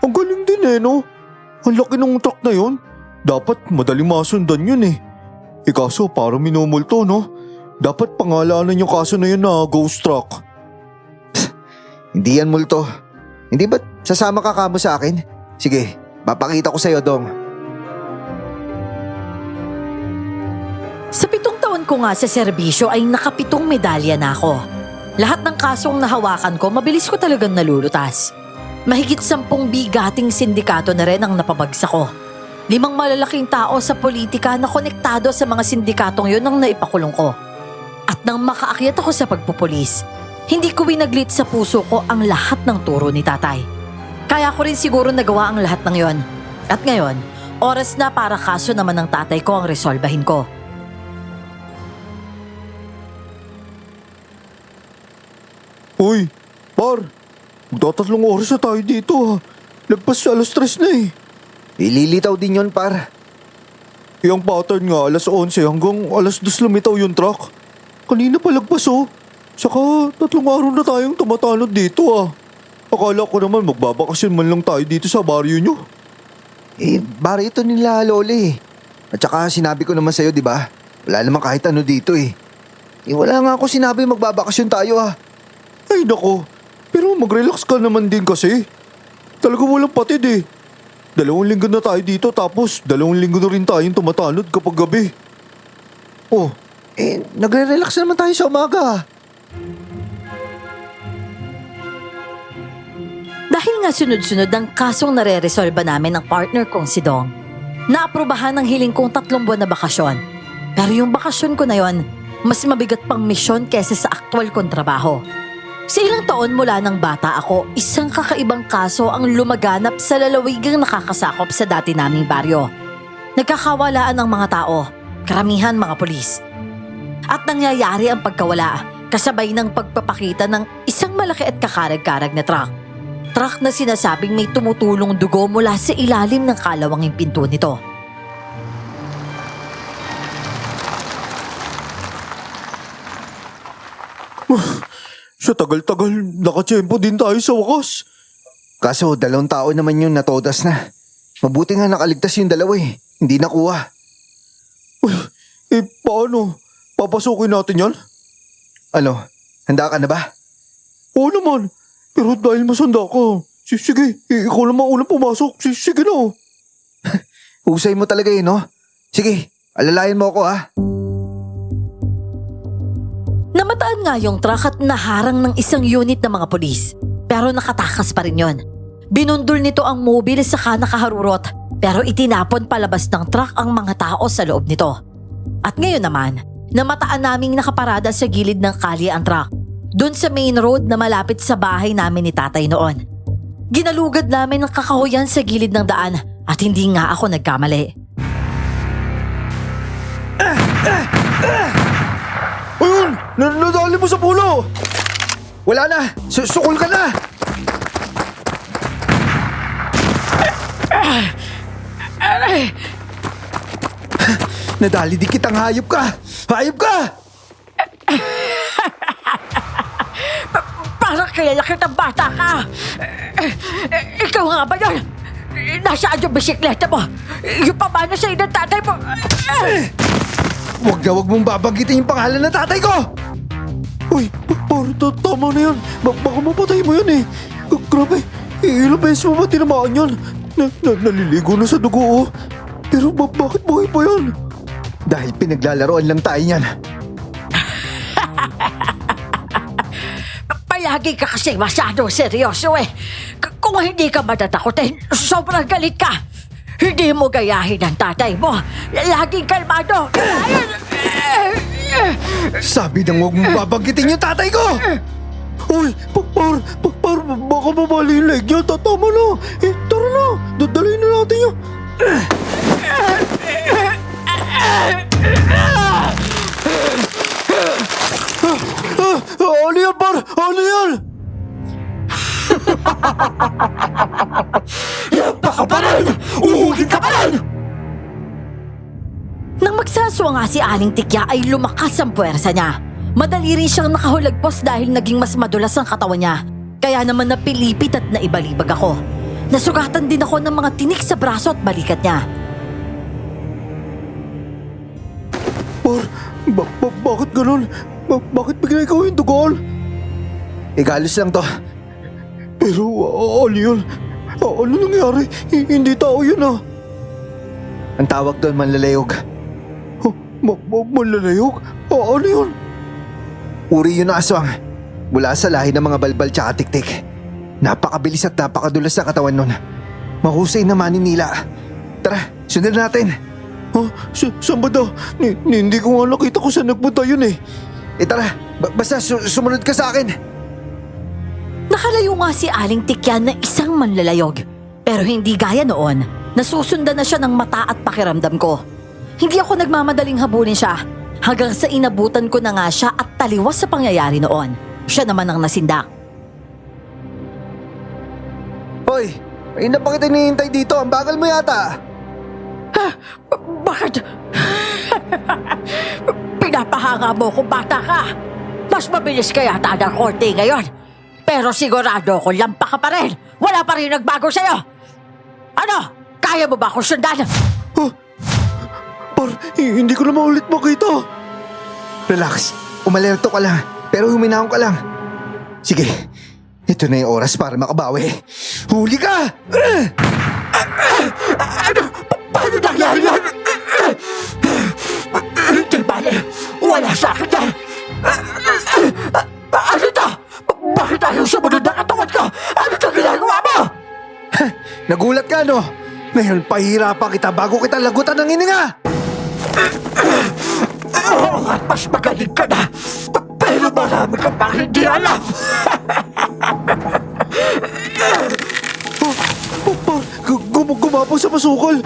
Ang galing din eh no? Ang laki ng truck na yon. Dapat madaling masundan yun eh. Kaso parang minumulto no? Dapat pangalanan yung kaso na yun na ghost truck. Hindi yan multo. Hindi ba't sasama ka kamo sa akin? Sige, papakita ko sa'yo, Dong. Sa 7 taon ko nga sa serbisyo ay nakapitong medalya na ako. Lahat ng kasong nahawakan ko, mabilis ko talagang nalulutas. Mahigit 10 bigating sindikato na rin ang napabagsak ko. 5 malalaking tao sa politika na konektado sa mga sindikatong yun ang naipakulong ko. At nang makaakyat ako sa pagpupulis, hindi ko winaglit sa puso ko ang lahat ng turo ni tatay. Kaya ko rin siguro nagawa ang lahat ng yon. At ngayon, oras na para kaso naman ng tatay ko ang resolbahin ko. Uy, par, magtatatlong oras na tayo dito ha. Lagpas sa 3:00 na eh. Ililitaw din yon, par. Yung pattern nga, 11:00 hanggang 2:00 lumitaw yung truck. Kanina pa lagpas oh. Saka 3 araw na tayong tumatanod dito ah. Akala ko naman magbabakasyon man lang tayo dito sa baryo nyo. Bari ito nila, Loli. At saka sinabi ko naman sa'yo, di ba? Wala naman kahit ano dito eh. Wala nga ako sinabi magbabakasyon tayo ah. Ay nako, pero mag-relax ka naman din kasi. Talagang walang patid eh. 2 linggo na tayo dito tapos 2 linggo na rin tayong tumatanod kapag gabi. Oh, Nagre-relax naman tayo sa umaga. Dahil nga sunod-sunod ang kasong nare-resolba namin ng partner kong si Dong, naaprubahan ang hiling kong 3 buwan na bakasyon. Pero yung bakasyon ko na yon, mas mabigat pang misyon kesa sa aktwal kong trabaho. Sa ilang taon mula ng bata ako, isang kakaibang kaso ang lumaganap sa lalawigang nakakasakop sa dati naming baryo. Nagkakawalaan ang mga tao, karamihan mga pulis. At nangyayari ang pagkawala, kasabay ng pagpapakita ng isang malaki at kakarag-karag na truck. Truck na sinasabing may tumutulong dugo mula sa ilalim ng kalawanging pinto nito. sa tagal-tagal, nakatsyempo din tayo sa wakas. Kaso 2 tao naman yung natodas na. Mabuti nga nakaligtas yung 2 eh. Hindi nakuha. Paano? Papasukin natin yan? Ano, handa ka na ba? Oo naman. Pero dahil masanda ka, sige, ikaw naman unang pumasok. Sige na. Husay mo talaga yun, no? Sige, alalayan mo ako ha. Namataan nga yung truck at naharang ng isang unit ng mga pulis. Pero nakatakas pa rin yon. Binundol nito ang mobil saka nakaharurot. Pero itinapon palabas ng truck ang mga tao sa loob nito. At ngayon naman, namataan naming nakaparada sa gilid ng kalye ang truck. Doon sa main road na malapit sa bahay namin ni tatay noon. Ginalugad namin ang kakahuyan sa gilid ng daan at hindi nga ako nagkamali. Ayun! Nadali mo sa pulo! Wala na! Sukol ka na! Nadali di kitang hayop ka! Hayop ka! Parang kilala kitang bata ka. Ikaw nga ba yun? Nasaan yung bisikleta mo? Yung pamana sa'yo ng tatay mo? Huwag mong babanggitin yung pangalan ng tatay ko! Uy, tama na yan. Baka mapatay mo yan eh. Grabe, ilang beses mo ba tinamaan yan? Naliligo na sa dugo oh. Pero bakit buhay pa yan? Dahil pinaglalaroan lang tayo niyan. Palagi ka kasi masyadong seryoso eh. Kung hindi ka matatakotin, sobrang galit ka. Hindi mo gayahin ang tatay mo. Laging kalmado. Sabi nang huwag mong babanggitin yung tatay ko! Uy, baka mabali yung leg niya. Tama na. Tara na. Dadalhin na natin yan. Ano yan, par? Ano yan? Baka pa rin! Uhugin ka pa rin! Nang magsaswa nga si Aling Tikya ay lumakas ang puwersa niya. Madali rin siyang nakahulagpos dahil naging mas madulas ang katawan niya. Kaya naman napilipit at naibalibag ako. Nasugatan din ako ng mga tinik sa braso at balikat niya. Par, bakit ganun? Bakit bigla ikaw yung dugal? Igalos lang to. Pero ano yun? Ano nangyari? Hindi tao yun ah. Ang tawag doon manlalayog. Manlalayog? Ano yun? Uri yun ng aswang. Mula sa lahi ng mga balbal tsaka tiktik. Napakabilis at napakadulas na katawan nun. Mahusay na maninila. Tara, sundan natin. Saan ba daw? Hindi ko nga nakita kung saan nagpunta yun eh. Tara, basta sumunod ka sa akin. Nakalayo nga si Aling Tikya na isang manlalayog. Pero hindi gaya noon. Nasusundan na siya ng mata at pakiramdam ko. Hindi ako nagmamadaling habulin siya. Hanggang sa inabutan ko na nga siya at taliwas sa pangyayari noon. Siya naman ang nasindak. Hoy, ay na pa kita hinihintay dito. Ang bagal mo yata. Bakit? Pinapahanga mo kung bata ka. Mas mabilis ka yata ng konti ngayon. Pero sigurado ko lampa ka pa rin. Wala pa rin nagbago sa'yo. Ano? Kaya mo ba akong sundan? Par, hindi ko na maulit makita. Relax, umalerto ka lang. Pero huminahon ka lang. Sige, ito na yung oras para makabawi. Huli ka! Paano nangyari yan? Hindi bale. Wala sa akin yan. Ano to? Bakit ayaw sumunod na katawan ko? Ano to ginagawa mo? Nagulat ka, no? Ngayon, pahirapan kita bago kita lagutan ng hininga! Oo, at mas magaling ka na. Pero marami ka pang hindi alam. Par, gumapang sa masukal.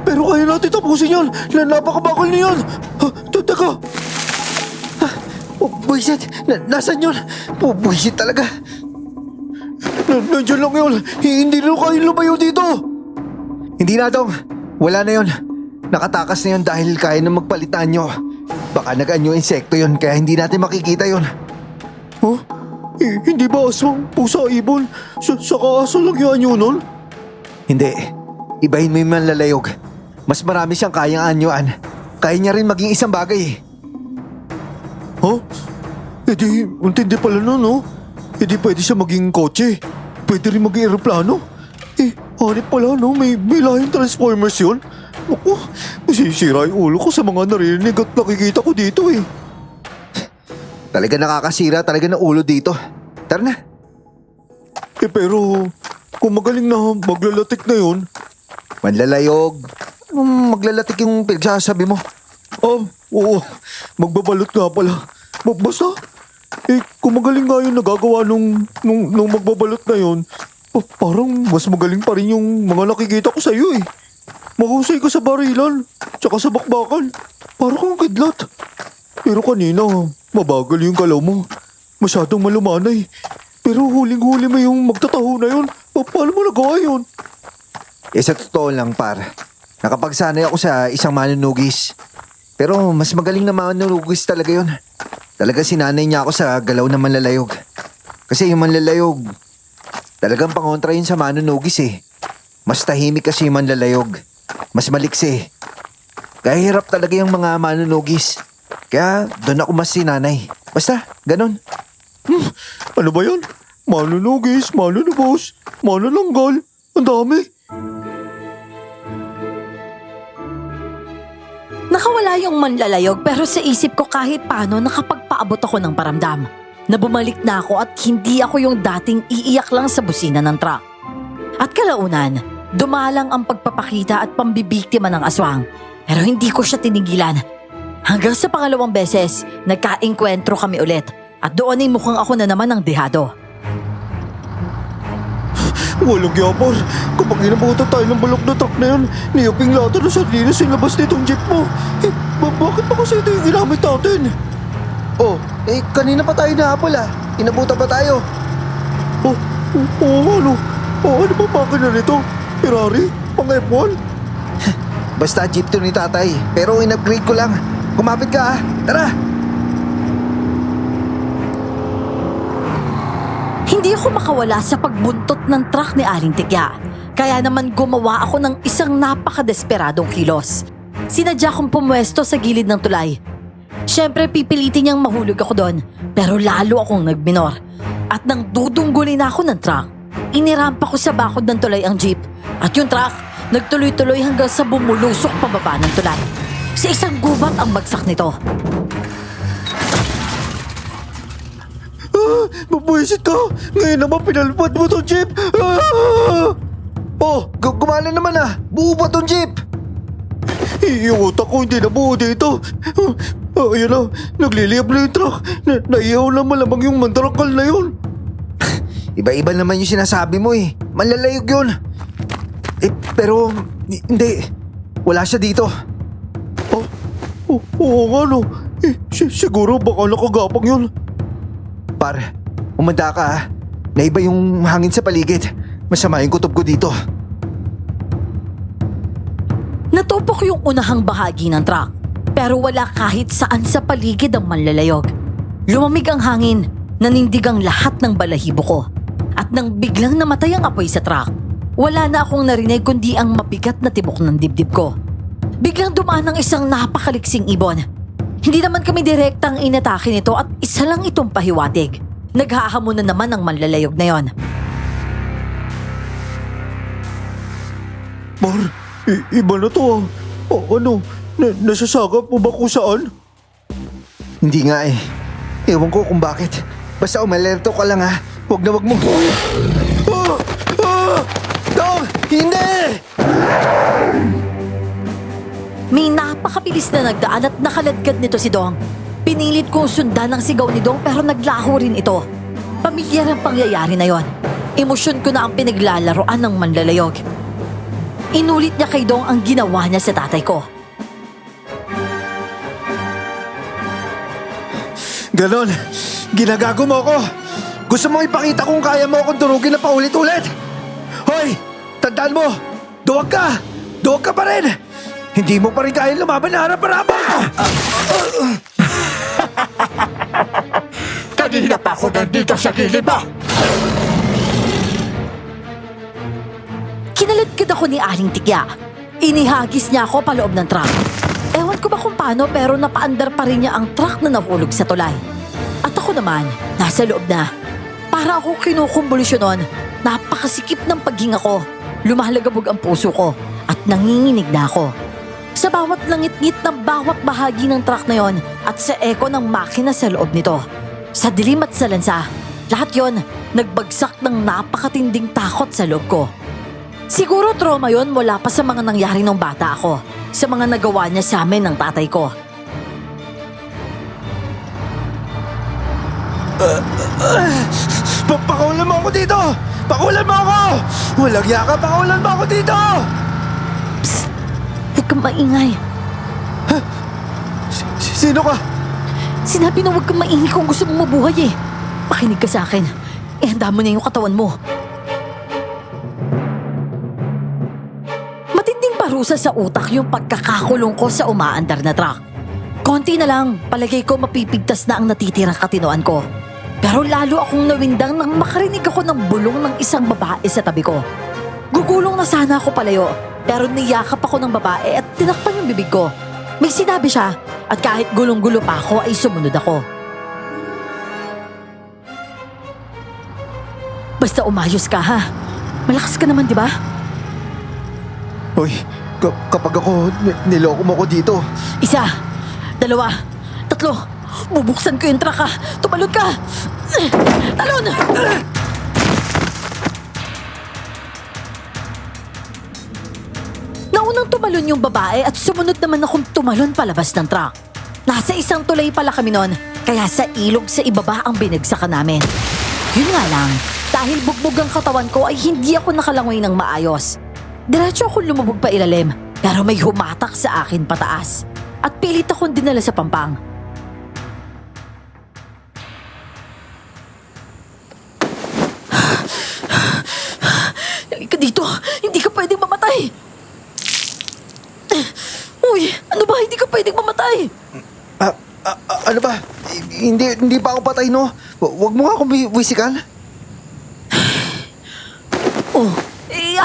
Pero kaya natin tapusin yan. Napakabakal niyan. Teka. Buisit, nasan yun? Buisit talaga. Nandiyan lang yun. Hindi na kayo lumayo dito. Hindi na, Dong. Wala na yun. Nakatakas na yun dahil kaya na magpalitan nyo. Baka nag-anyo insekto yun kaya hindi natin makikita yun. Huh? Hindi ba aswang, pusa, ibon? Saka aso lang yung anyo nun? Hindi. Ibahin mo yung manlalayog. Mas marami siyang kayang anyuan. Kaya niya rin maging isang bagay eh. Huh? E di, untindi pala nun, no? E di pwede siya maging kotse. Pwede rin maging aeroplano. Hanip pala, no? May lahing Transformers yun. Ako, masisira yung ulo ko sa mga narinig at nakikita ko dito eh. Talaga nakakasira talaga ng ulo dito. Tara na. Pero, kung magaling na maglalatik na yun, Manlalayog. Maglalatik yung pinagsasabi mo. oo, magbabalot nga pala. Basta, kung magaling nga yun nagagawa nung magbabalot na yun, parang mas magaling pa rin yung mga nakikita ko sa'yo eh. Mahusay ka sa barilan, tsaka sa bakbakan. Parang kang kidlat. Pero kanina, mabagal yung galaw mo. Masyadong malumanay. Pero huling-huli mo yung magtataho na yun. Paano mo nagawa yun? Sa totoo lang, par. Nakapagsanay ako sa isang manunugis. Pero mas magaling na manunugis talaga yun. Talaga sinanay niya ako sa galaw ng manlalayog. Kasi yung manlalayog, talagang pangontra yun sa manunugis eh. Mas tahimik kasi yung manlalayog. Mas maliksi. Kaya hirap talaga yung mga manunugis. Kaya doon ako mas sinanay. Basta, ganun. Ano ba yan? Manunugis, manunubos, manunanggal. Ang dami. Nakawala yung manlalayog pero sa isip ko kahit paano nakapagpaabot ako ng paramdam. Na bumalik na ako at hindi ako yung dating iiyak lang sa busina ng truck. At kalaunan, dumalang ang pagpapakita at pambibiktima ng aswang. Pero hindi ko siya tinigilan. Hanggang sa pangalawang beses, nagka-enkwentro kami ulit. At doon ay mukhang ako na naman ang dehado. Walang yapar. Kapag inabutan tayo ng balok na truck na yun, niyaping lata na sardinas sa labas nitong jeep mo. Eh, bakit pa kasi ito yung ginamit natin? Oh, kanina pa tayo nahabol ah. Inabutan pa tayo. Ano? Ano ba makina nito? Ferrari? Pang F1? Basta jeep to ni tatay. Pero in-upgrade ko lang. Kumapit ka ah. Tara! Hindi ako makawala sa pagbuntot ng truck ni Aling Tigya. Kaya naman gumawa ako ng isang napakadesperadong kilos. Sinadya kong pumwesto sa gilid ng tulay. Siyempre pipilitin niyang mahulog ako doon, pero lalo akong nagminor. At nang dudunggulin ako ng truck, inirampa ko sa bakod ng tulay ang jeep. At yung truck, nagtuloy-tuloy hanggang sa bumulusok pababa ng tulay. Sa isang gubat ang bagsak nito. Mabuisit ka! Ngayon naman pinalipad mo tong jeep! Oh, gumana naman ah. Buo ba tong jeep? Yung utak ko hindi nabuo dito. Ayun na, nagliliyab na yung truck. Naiyaw na malamang yung mandarakal na yun. Iba-iba naman yung sinasabi mo eh. Manlalayog yun. Pero hindi. Wala siya dito. Oo nga no. Siguro baka nakagapang yun. Par, umanda ka ah. Naiba yung hangin sa paligid. Masama yung kutob ko dito. Natupok yung unahang bahagi ng truck, pero wala kahit saan sa paligid ang manlalayog. Lumamig ang hangin, nanindig ang lahat ng balahibo ko. At nang biglang namatay ang apoy sa truck, wala na akong narinig kundi ang mabigat na tibok ng dibdib ko. Biglang dumaan ang isang napakaliksing ibon. Hindi naman kami direktang inatake nito at isa lang itong pahiwatig. Naghahamon na naman ang manlalayog na yon. Mar, iba na to ah. Ano, nasasagap mo ba kung saan? Hindi nga eh. Ewan ko kung bakit. Basta umalerto ka lang ah. Huwag na huwag mo. Dong! Hindi! May napakabilis na nagdaan at nakaladkad nito si Dong. Pinilit kong sundan ang sigaw ni Dong pero naglaho rin ito. Pamilyar ang pangyayari na yon. Emosyon ko na ang pinaglalaroan ng manlalayog. Inulit niya kay Dong ang ginawa niya sa tatay ko. Ganon. Ginagago mo ako. Gusto mo ipakita kung kaya mo akong durugin na paulit-ulit? Hoy! Tandaan mo! Duwag ka! Duwag ka pa rin! Hindi mo pa rin kaya lumaban na harap-harapan! Kanina pa ako nandito sa gilid mo! Kinaladkad ako ni Aling Tikya. Inihagis niya ako paloob ng truck. Ewan ko ba kung paano pero napaandar pa rin niya ang truck na nahulog sa tulay. At ako naman, nasa loob na. Para ako kinukumbulusyon nun, napakasikip ng paghinga ko. Lumalagabog ang puso ko at nanginginig na ako. Sa bawat langit-ngit ng bawat bahagi ng truck na yon at sa eko ng makina sa loob nito. Sa dilim at sa lansa, lahat yon nagbagsak ng napakatinding takot sa loob ko. Siguro trauma yon mula pa sa mga nangyari nung bata ako, sa mga nagawa niya sa amin ng tatay ko. Pakawalan mo ako dito! Pakawalan mo ako! Walang yaka, pakawalan mo ako dito! Huwag kang maingay. Sino ka? Sinabi na huwag kang maingay kung gusto mong mabuhay eh. Pakinig ka sa akin. Ihanda mo na yung katawan mo. Matinding parusa sa utak yung pagkakakulong ko sa umaandar na truck. Konti na lang, palagay ko mapipigtas na ang natitirang katinoan ko. Pero lalo akong nawindang nang makarinig ako ng bulong ng isang babae sa tabi ko. Gugulong na sana ako palayo, pero niyakap ako ng babae at tinakpan yung bibig ko. May sinabi siya at kahit gulong-gulo pa ako ay sumunod ako. Basta umayos ka ha. Malakas ka naman, di ba? Hoy, kapag ako niloko mo ko dito, 1, 2, 3. Bubuksan ko yung truck ha. Tumalon ka! Talon! Naunang tumalon yung babae at sumunod naman akong tumalon palabas ng truck. Nasa isang tulay pala kami noon, kaya sa ilog sa ibaba ang binagsakan namin. Yun nga lang, dahil bugbog ang katawan ko ay hindi ako nakalangoy ng maayos. Diretso akong lumubog pa ilalim, pero may humatak sa akin pataas. At pilit akong dinala sa pampang. Halika dito, hindi ka pwedeng mamatay. Uy, ano ba, hindi ka pwedeng mamatay. Ano ba? Hindi pa ako patay, no? Huwag mo nga akong wisikan. Oh,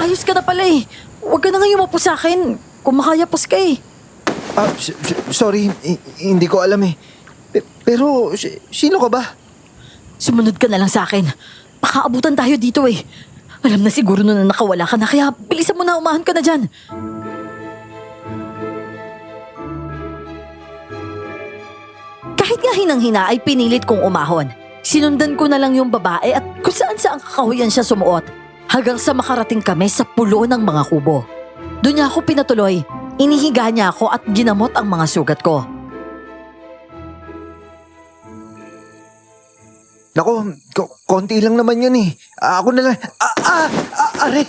ayos ka na pala eh. Huwag ka na nga yumapo sa akin. Kumakayapos ka eh. Sorry, hindi ko alam eh. Pero, sino ka ba? Sumunod ka na lang sa akin. Makaabutan tayo dito eh. Alam na siguro na nakawala ka na, kaya bilisan mo na, umahan ka na dyan. Kahit nga hinang-hina ay pinilit kong umahon. Sinundan ko na lang yung babae at kung saan-saan kakahuyan siya sumuot. Hanggang sa makarating kami sa pulo ng mga kubo. Doon niya ako pinatuloy. Inihiga niya ako at ginamot ang mga sugat ko. Nako, konti lang naman yun eh. Ako na lang. Aray!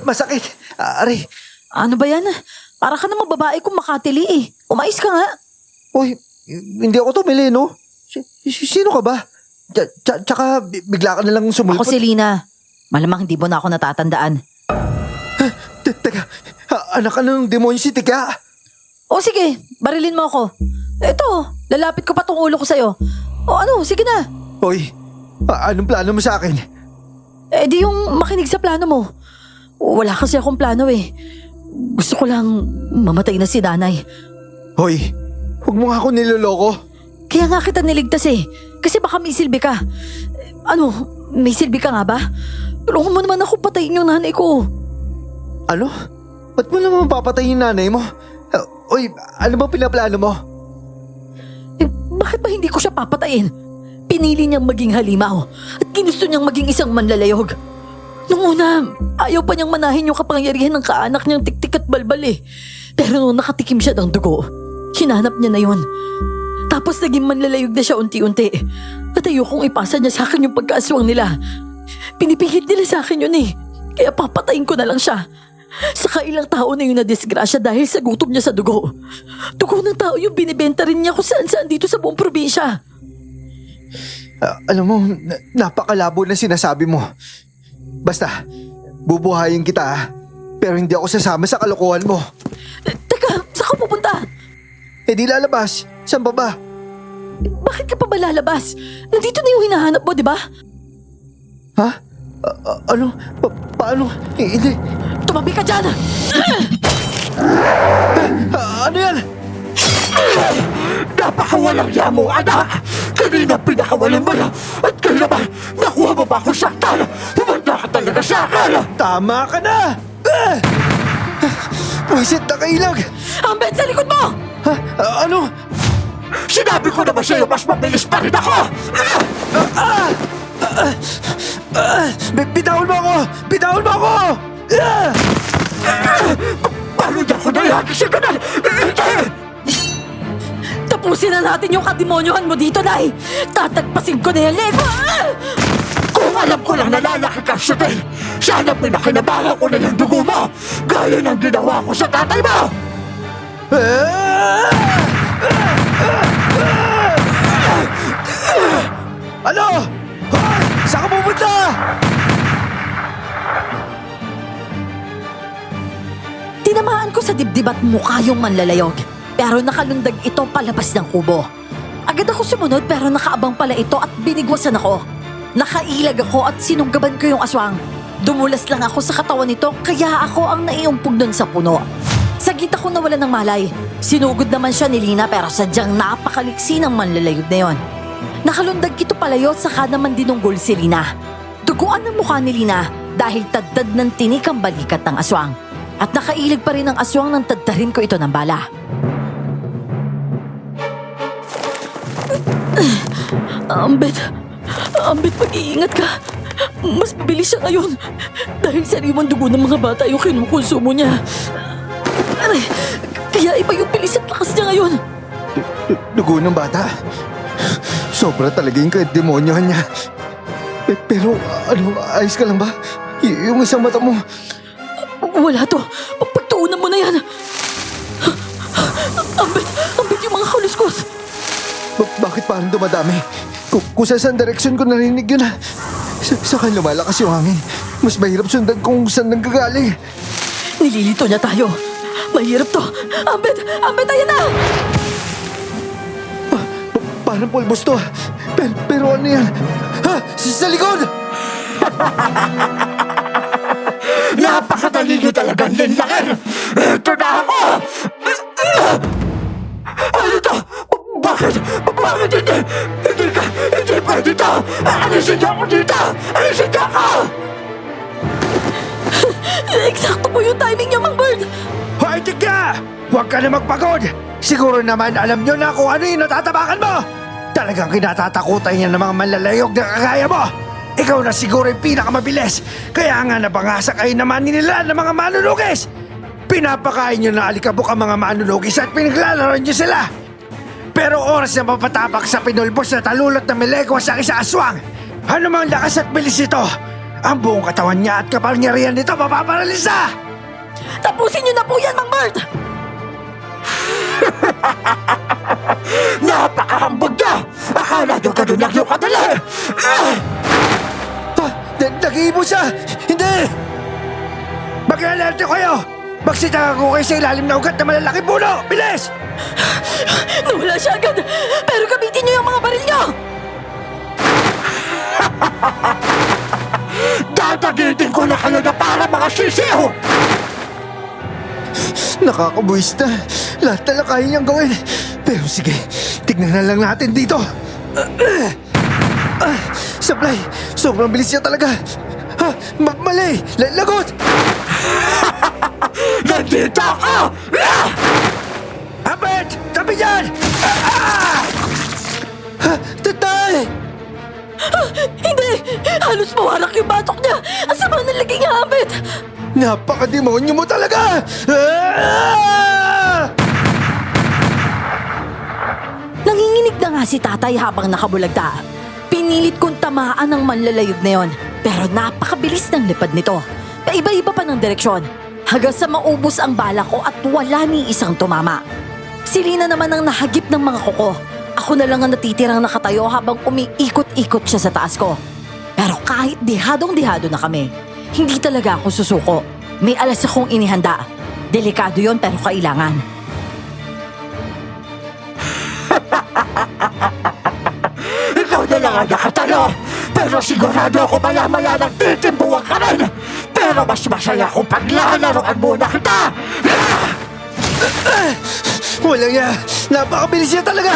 Masakit! Aray! Ano ba yan? Para ka namang babae kung makatili eh. Umayos ka nga. Uy, hindi ako tumili, no? Sino ka ba? Tsaka bigla ka na lang sumulpot. Ako si Lina. Malamang hindi mo na ako natatandaan. Teka, anak ka ng demonyo si Tika. O sige, barilin mo ako. Eto, lalapit ko pa tong ulo ko sa'yo. O ano, sige na. Hoy, anong plano mo sa akin? Eh di yung makinig sa plano mo. Wala kasi akong plano eh. Gusto ko lang mamatay na si nanay. Hoy, huwag mo nga ako niloloko. Kaya nga kita niligtas eh. Kasi baka may silbi ka. Ano, may silbi ka nga ba? Tulungan mo naman ako patayin yung nanay ko. Ano? Ba't mo naman papatayin yung nanay mo? Uy, ano ba pinaplano mo? Eh, bakit ba hindi ko siya papatayin? Pinili niyang maging halimaw at ginusto niyang maging isang manlalayog. Nung una, ayaw pa niyang manahin yung kapangyarihan ng kaanak niyang tiktik at balbal eh. Pero nung nakatikim siya ng dugo, hinanap niya na yun. Tapos naging manlalayog na siya unti-unti. At ayokong ipasa niya sa akin yung pagkaaswang nila. Pinipilit nila sa akin yun eh. Kaya papatayin ko na lang siya. Saka ilang tao na yung nadisgrasya dahil sa gutom niya sa dugo. Dugo ng tao yung binibenta rin niya kung saan-saan dito sa buong probinsya. Alam mo, napakalabo na sinasabi mo. Basta, bubuhayin kita ha. Pero hindi ako sasama sa kalokohan mo. Teka, saan ka pupunta? Eh di lalabas. Saan ba ba? Bakit ka pa ba lalabas? Nandito na yung hinahanap mo, di ba? Ha? Ano? Paano? Hindi. Tumabi ka dyan! Ano yan? Napakawalang yamo, anak! Kanina pinakawalan mo na! At kaya naman, nakuha mo ba akong saktan? Humanda ka talaga sa akin! Tama ka na! Puwisit na kailag! Ambet, sa likod mo! Ano? Sinabi ko naman sa'yo, mas mabilis pa rin ako! Bitawan mo ako! Bitawan mo ako! Paano niya ako nayagi sa ganun? Tapusin na natin yung kademonyohan mo dito, Nay! Tatagpasin ko na yan, Lego! Kung alam ko lang nalalaki ka, Sibil, sana pinakinabangan ko na yung dugo mo! Gaya ng ginawa ko sa tatay mo! Ano? Hoy! Saan ka pupunta? Tinamaan ko sa dibdib at mukha yung manlalayog. Pero nakalundag ito palabas ng kubo. Agad ako sumunod pero nakaabang pala ito at binigwasan ako. Nakailag ako at sinunggaban ko yung aswang. Dumulas lang ako sa katawan nito kaya ako ang naiumpog doon sa puno. Sagit ako nawala ng malay. Sinugod naman siya ni Lina pero sadyang napakaliksi ng manlalayog na yon. Nakalundag ito palayo saka naman dinunggol si Lina. Duguan ang mukha ni Lina dahil taddad ng tinik ang balikat ng aswang. At nakailig pa rin ang aswang nang taddarin ko ito ng bala. Ambet, mag-iingat ka. Mas mabilis siya ngayon. Dahil sariwang dugo ng mga bata yung kinukonsumo niya. Aray, kaya iba yung bilis at lakas niya ngayon. Dugo ng bata. Sobra talaga yung demonyohan niya. Pero ayos ka lang ba? Yung isang mata mo. Wala to. Pagtuunan mo na yan. Ambet yung mga kaluskos. Bakit parang dumadami? Kung sa saan direksyon ko narinig yun saka lumalakas yung hangin. Mas mahirap sundan kung saan nanggagaling. Nililito niya tayo. Mahirap to. Ambet, ayan na! Parang pulbos to. Pero ano yan? Ha? Sa likod! Napakadali niyo talagang linlangin! Ito na ako! Ano to? Bakit? Bakit hindi? Hindi pwede to! Alisin niyo ako dito! Alisin niyo ako! Eksakto po yung timing niya, Mang Bird! Hoy, tigya! Huwag ka na magpagod! Siguro naman alam nyo na kung ano yung natatabakan mo! Talagang kinatatakutan niya ng mga manlalayog na kagaya mo! Ikaw na siguro yung pinakamabilis! Kaya nga nabangasa kayo naman nila ng mga manunugis! Pinapakain nyo na alikabok ang mga manunugis at pinaglalaro nyo sila! Pero oras na mapatapak sa pinulbos na talulot na melekwas ang isa aswang! Ano mang lakas at bilis ito? Ang buong katawan niya at kapangyarihan nito mapaparalisa! Tapusin niyo na po yan, Mang Bird! Napakahambog niya! Akala niyo ganun lang yung kadali! Nag-iibo siya! Hindi! Mag-alerte kayo! Magsita ako kayo sa ilalim na ugat na malalaking puno! Bilis! Nawala siya agad! Pero gamitin niyo yung mga baril niyo! Dadagitin ko na kayo na para mga sisiyo! Nakakabuwis na. Lahat na lang kaya niyang gawin. Pero sige, tignan na lang natin dito. Sablay, sobrang bilis niya talaga. Ha? Mali! Lagot! Nandito ako! Abet! Tabi dyan! Tatay! Hindi! Halos mawarak yung batok niya! Ang sama ng laging habit! Napaka-demonyo mo talaga! Nanginginig na nga si tatay habang nakabulagta. Pinilit kong tamaan ng manlalayog na yon, pero napakabilis ng lipad nito. Paiba-iba pa ng direksyon, hanggang sa maubos ang bala ko at wala ni isang tumama. Si Lina naman ang nahagip ng mga kuko. Ako na lang ang natitirang nakatayo habang umiikot-ikot siya sa taas ko. Pero kahit dihadong-dihado na kami, hindi talaga ako susuko. May alas akong inihanda. Delikado yon pero kailangan. Ikaw na lang ang nakatalo! Pero sigurado ako maya-maya nang titimbuhan ka rin! Pero mas masaya kung paglalaroan muna kita! Walang niya! Napakabilis niya talaga!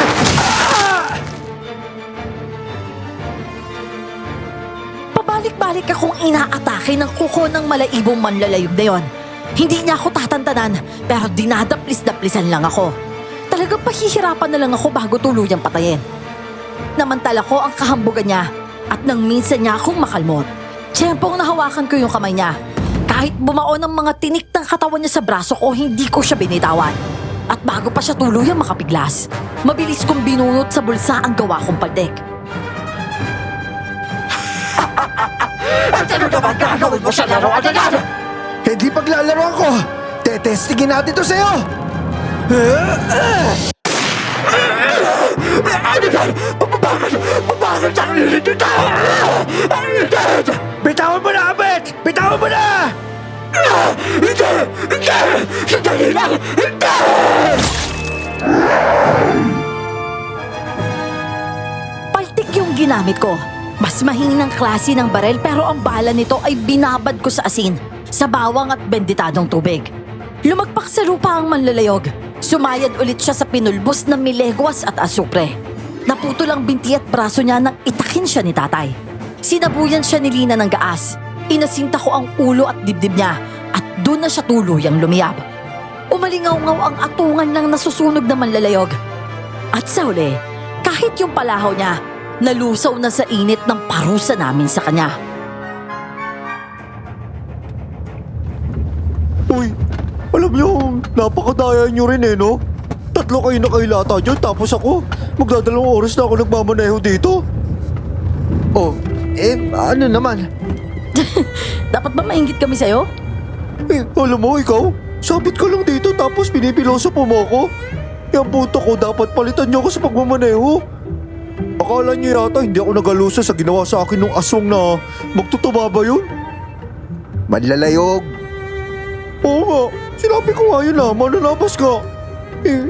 Pabalik-balik akong inaatake ng kuko ng malaibong manlalayog na yon. Hindi niya ako tatantanan, pero dinadaplis-daplisan lang ako. Talagang pahihirapan na lang ako bago tuluyang patayin. Namantala ko ang kahambugan niya at nang minsan niya akong makalmot. Tiyempong nahawakan ko yung kamay niya. Kahit bumaon ang mga tinik ng katawan niya sa braso ko, hindi ko siya binitawan. At bago pa siya tuluyang makapiglas, mabilis kong binunot sa bulsa ang gawa kong paltek. At ano naman gagawin mo sa laruan na yan? Hindi paglalaroan ko! Tetestigin natin to sa'yo! Ano yan? Bakit ang lilit nito? Ang lilit! Bitawan mo na, Abet! Bitawan mo na! Hindi! Hindi! Sandali lang! Hindi! Paltik yung ginamit ko. Mas mahinang klase ng barel pero ang bala nito ay binabad ko sa asin, sa bawang at benditadong tubig. Lumagpak sa lupa ang manlalayog. Sumayad ulit siya sa pinulbos na milegwas at asupre. Naputol ang binti at braso niya nang itakin siya ni tatay. Sinabuyan siya ni Lina ng gaas. Inasinta ko ang ulo at dibdib niya at doon na siya tuluyang lumiyab. Umalingaw-ngaw ang atungan ng nasusunog na manlalayog. At sa huli, kahit yung palahaw niya, nalusaw na sa init ng parusa namin sa kanya. Uy, alam niyo, napakadaya niyo rin no? 3 kayo nakahilata dyan, tapos ako, magdadalawang oras na ako nagmamaneho dito. Oh, ano naman? Dapat ba mainggit kami sa'yo? Alam mo, ikaw, sabit ka lang dito tapos pinipiloso po mo ako. Yung punto ko, dapat palitan niyo ako sa pagmamaneho. Akala niyo yata hindi ako nagalusa sa ginawa sa akin nung aswang na magtutuma ba yun? Manlalayog. Oo nga, sinabi ko nga yun na, mananabas ka.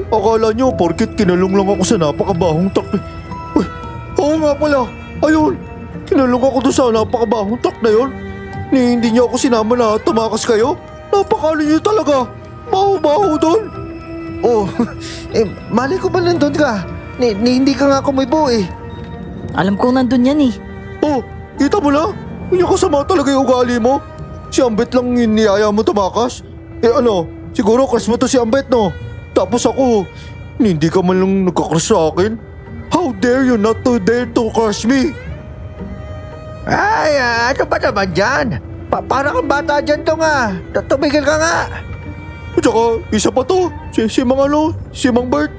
Akala niyo, porkit kinalong lang ako sa napakabahong truck. Uy, oo nga pala, ayun, kinalong ako doon sa napakabahong truck na yun. Hindi niyo ako sinama na tumakas kayo. Napakali niyo talaga, baho-baho doon. Oh, mali ko ba nandun ka? Hindi ka nga kumibo Alam kong nandun yan eh. Oh, kita mo na? Yung kasama talaga yung ugali mo. Si Ambet lang yung niyaya mo tumakas. Ano, siguro crush mo to si Ambet, no? Tapos ako, hindi ka man lang nagka-crush sa akin. How dare you not to dare to crush me? Ay, ano ba naman dyan? Para kang bata dyan to nga. Tumigil ka nga. At saka, isa pa to, si Mang Bert.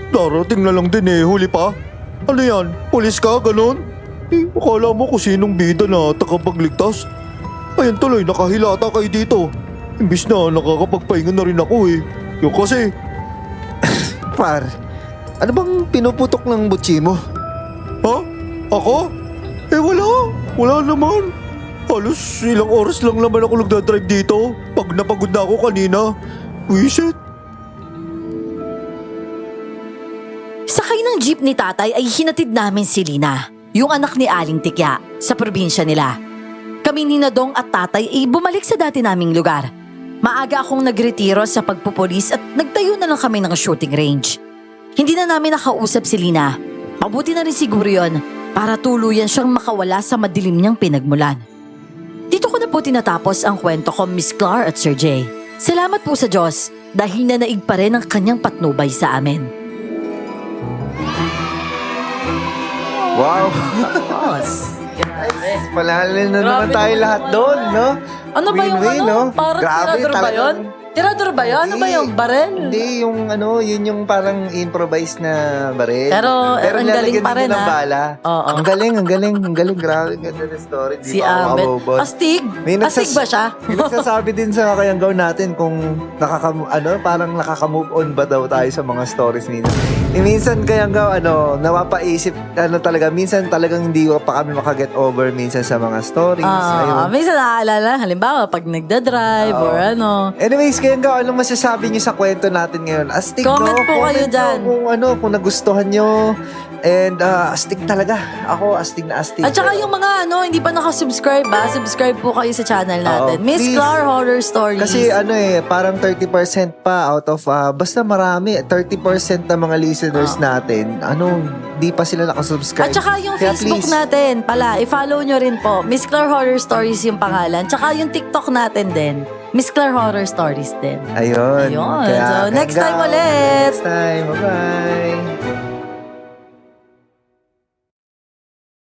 Darating na lang din huli pa. Ano yan, pulis ka, ganon? Akala mo kung sinong bida na takapagligtas. Ayun tuloy, nakahilata kayo dito. Imbis na nakakapagpahinga na rin ako Yung kasi, Par, ano bang pinuputok ng butsi mo? ha? Ako? Wala naman. Halos ilang oras lang naman ako nagdadrive dito. Pag napagod na ako kanina. Wisit. Sakay ng jeep ni tatay ay hinatid namin si Lina, yung anak ni Aling Tikya, sa probinsya nila. Kami ni Nadong at tatay ay bumalik sa dati naming lugar. Maaga akong nagretiro sa pagpupulis at nagtayo na lang kami ng shooting range. Hindi na namin nakausap si Lina. Mabuti na rin siguro yun para tuluyan siyang makawala sa madilim niyang pinagmulan. Dito ko na po tinatapos ang kwento ko, Miss Clar at Sir Jay. Salamat po sa Diyos dahil nanaig pa rin ang kanyang patnubay sa amin. Wow, Boss. palalin na naman Grabe tayo naman lahat yun. doon, no? Ano ba yung Win-win, ano? no? Parang Grabe, tirador ba talagang- yun? Tirador ba yun? Ano ba yung barel? Hindi, yung yun yung parang improvised na baril. Pero, ang galing lalagyan pa din rin, ng ah. bala. Oo. Ang galing. Grabe, ganda na story. Di Si pa ako Ambet. mabobot. Astig? May Astig ba siya? May nagsasabi din sa kayanggaw natin kung parang nakaka-move on ba daw tayo sa mga stories nila. Minsan kayanggaw, napapaisip, talaga, minsan talagang hindi pa kami makaget over minsan sa mga stories. Ayun. Minsan naaalala, halimbawa pag nagda-drive or ano. Anyways, kayanggaw, anong masasabi niyo sa kwento natin ngayon? Astig, Comment no? po kayo dyan. Kung nagustuhan niyo. And astig talaga. Ako, astig na astig. At saka yung mga hindi pa nakasubscribe subscribe po kayo sa channel natin. Oo, Miss please. Clar Horror Stories. Kasi parang 30% pa out of, basta marami, 30% ng mga listeners natin, di pa sila nakasubscribe. At saka yung Kaya Facebook please, natin, i-follow nyo rin po. Miss Clar Horror Stories yung pangalan. Tsaka yung TikTok natin din. Miss Clar Horror Stories din. Ayun. Ayun. So, next time ulit. Next time. Bye-bye.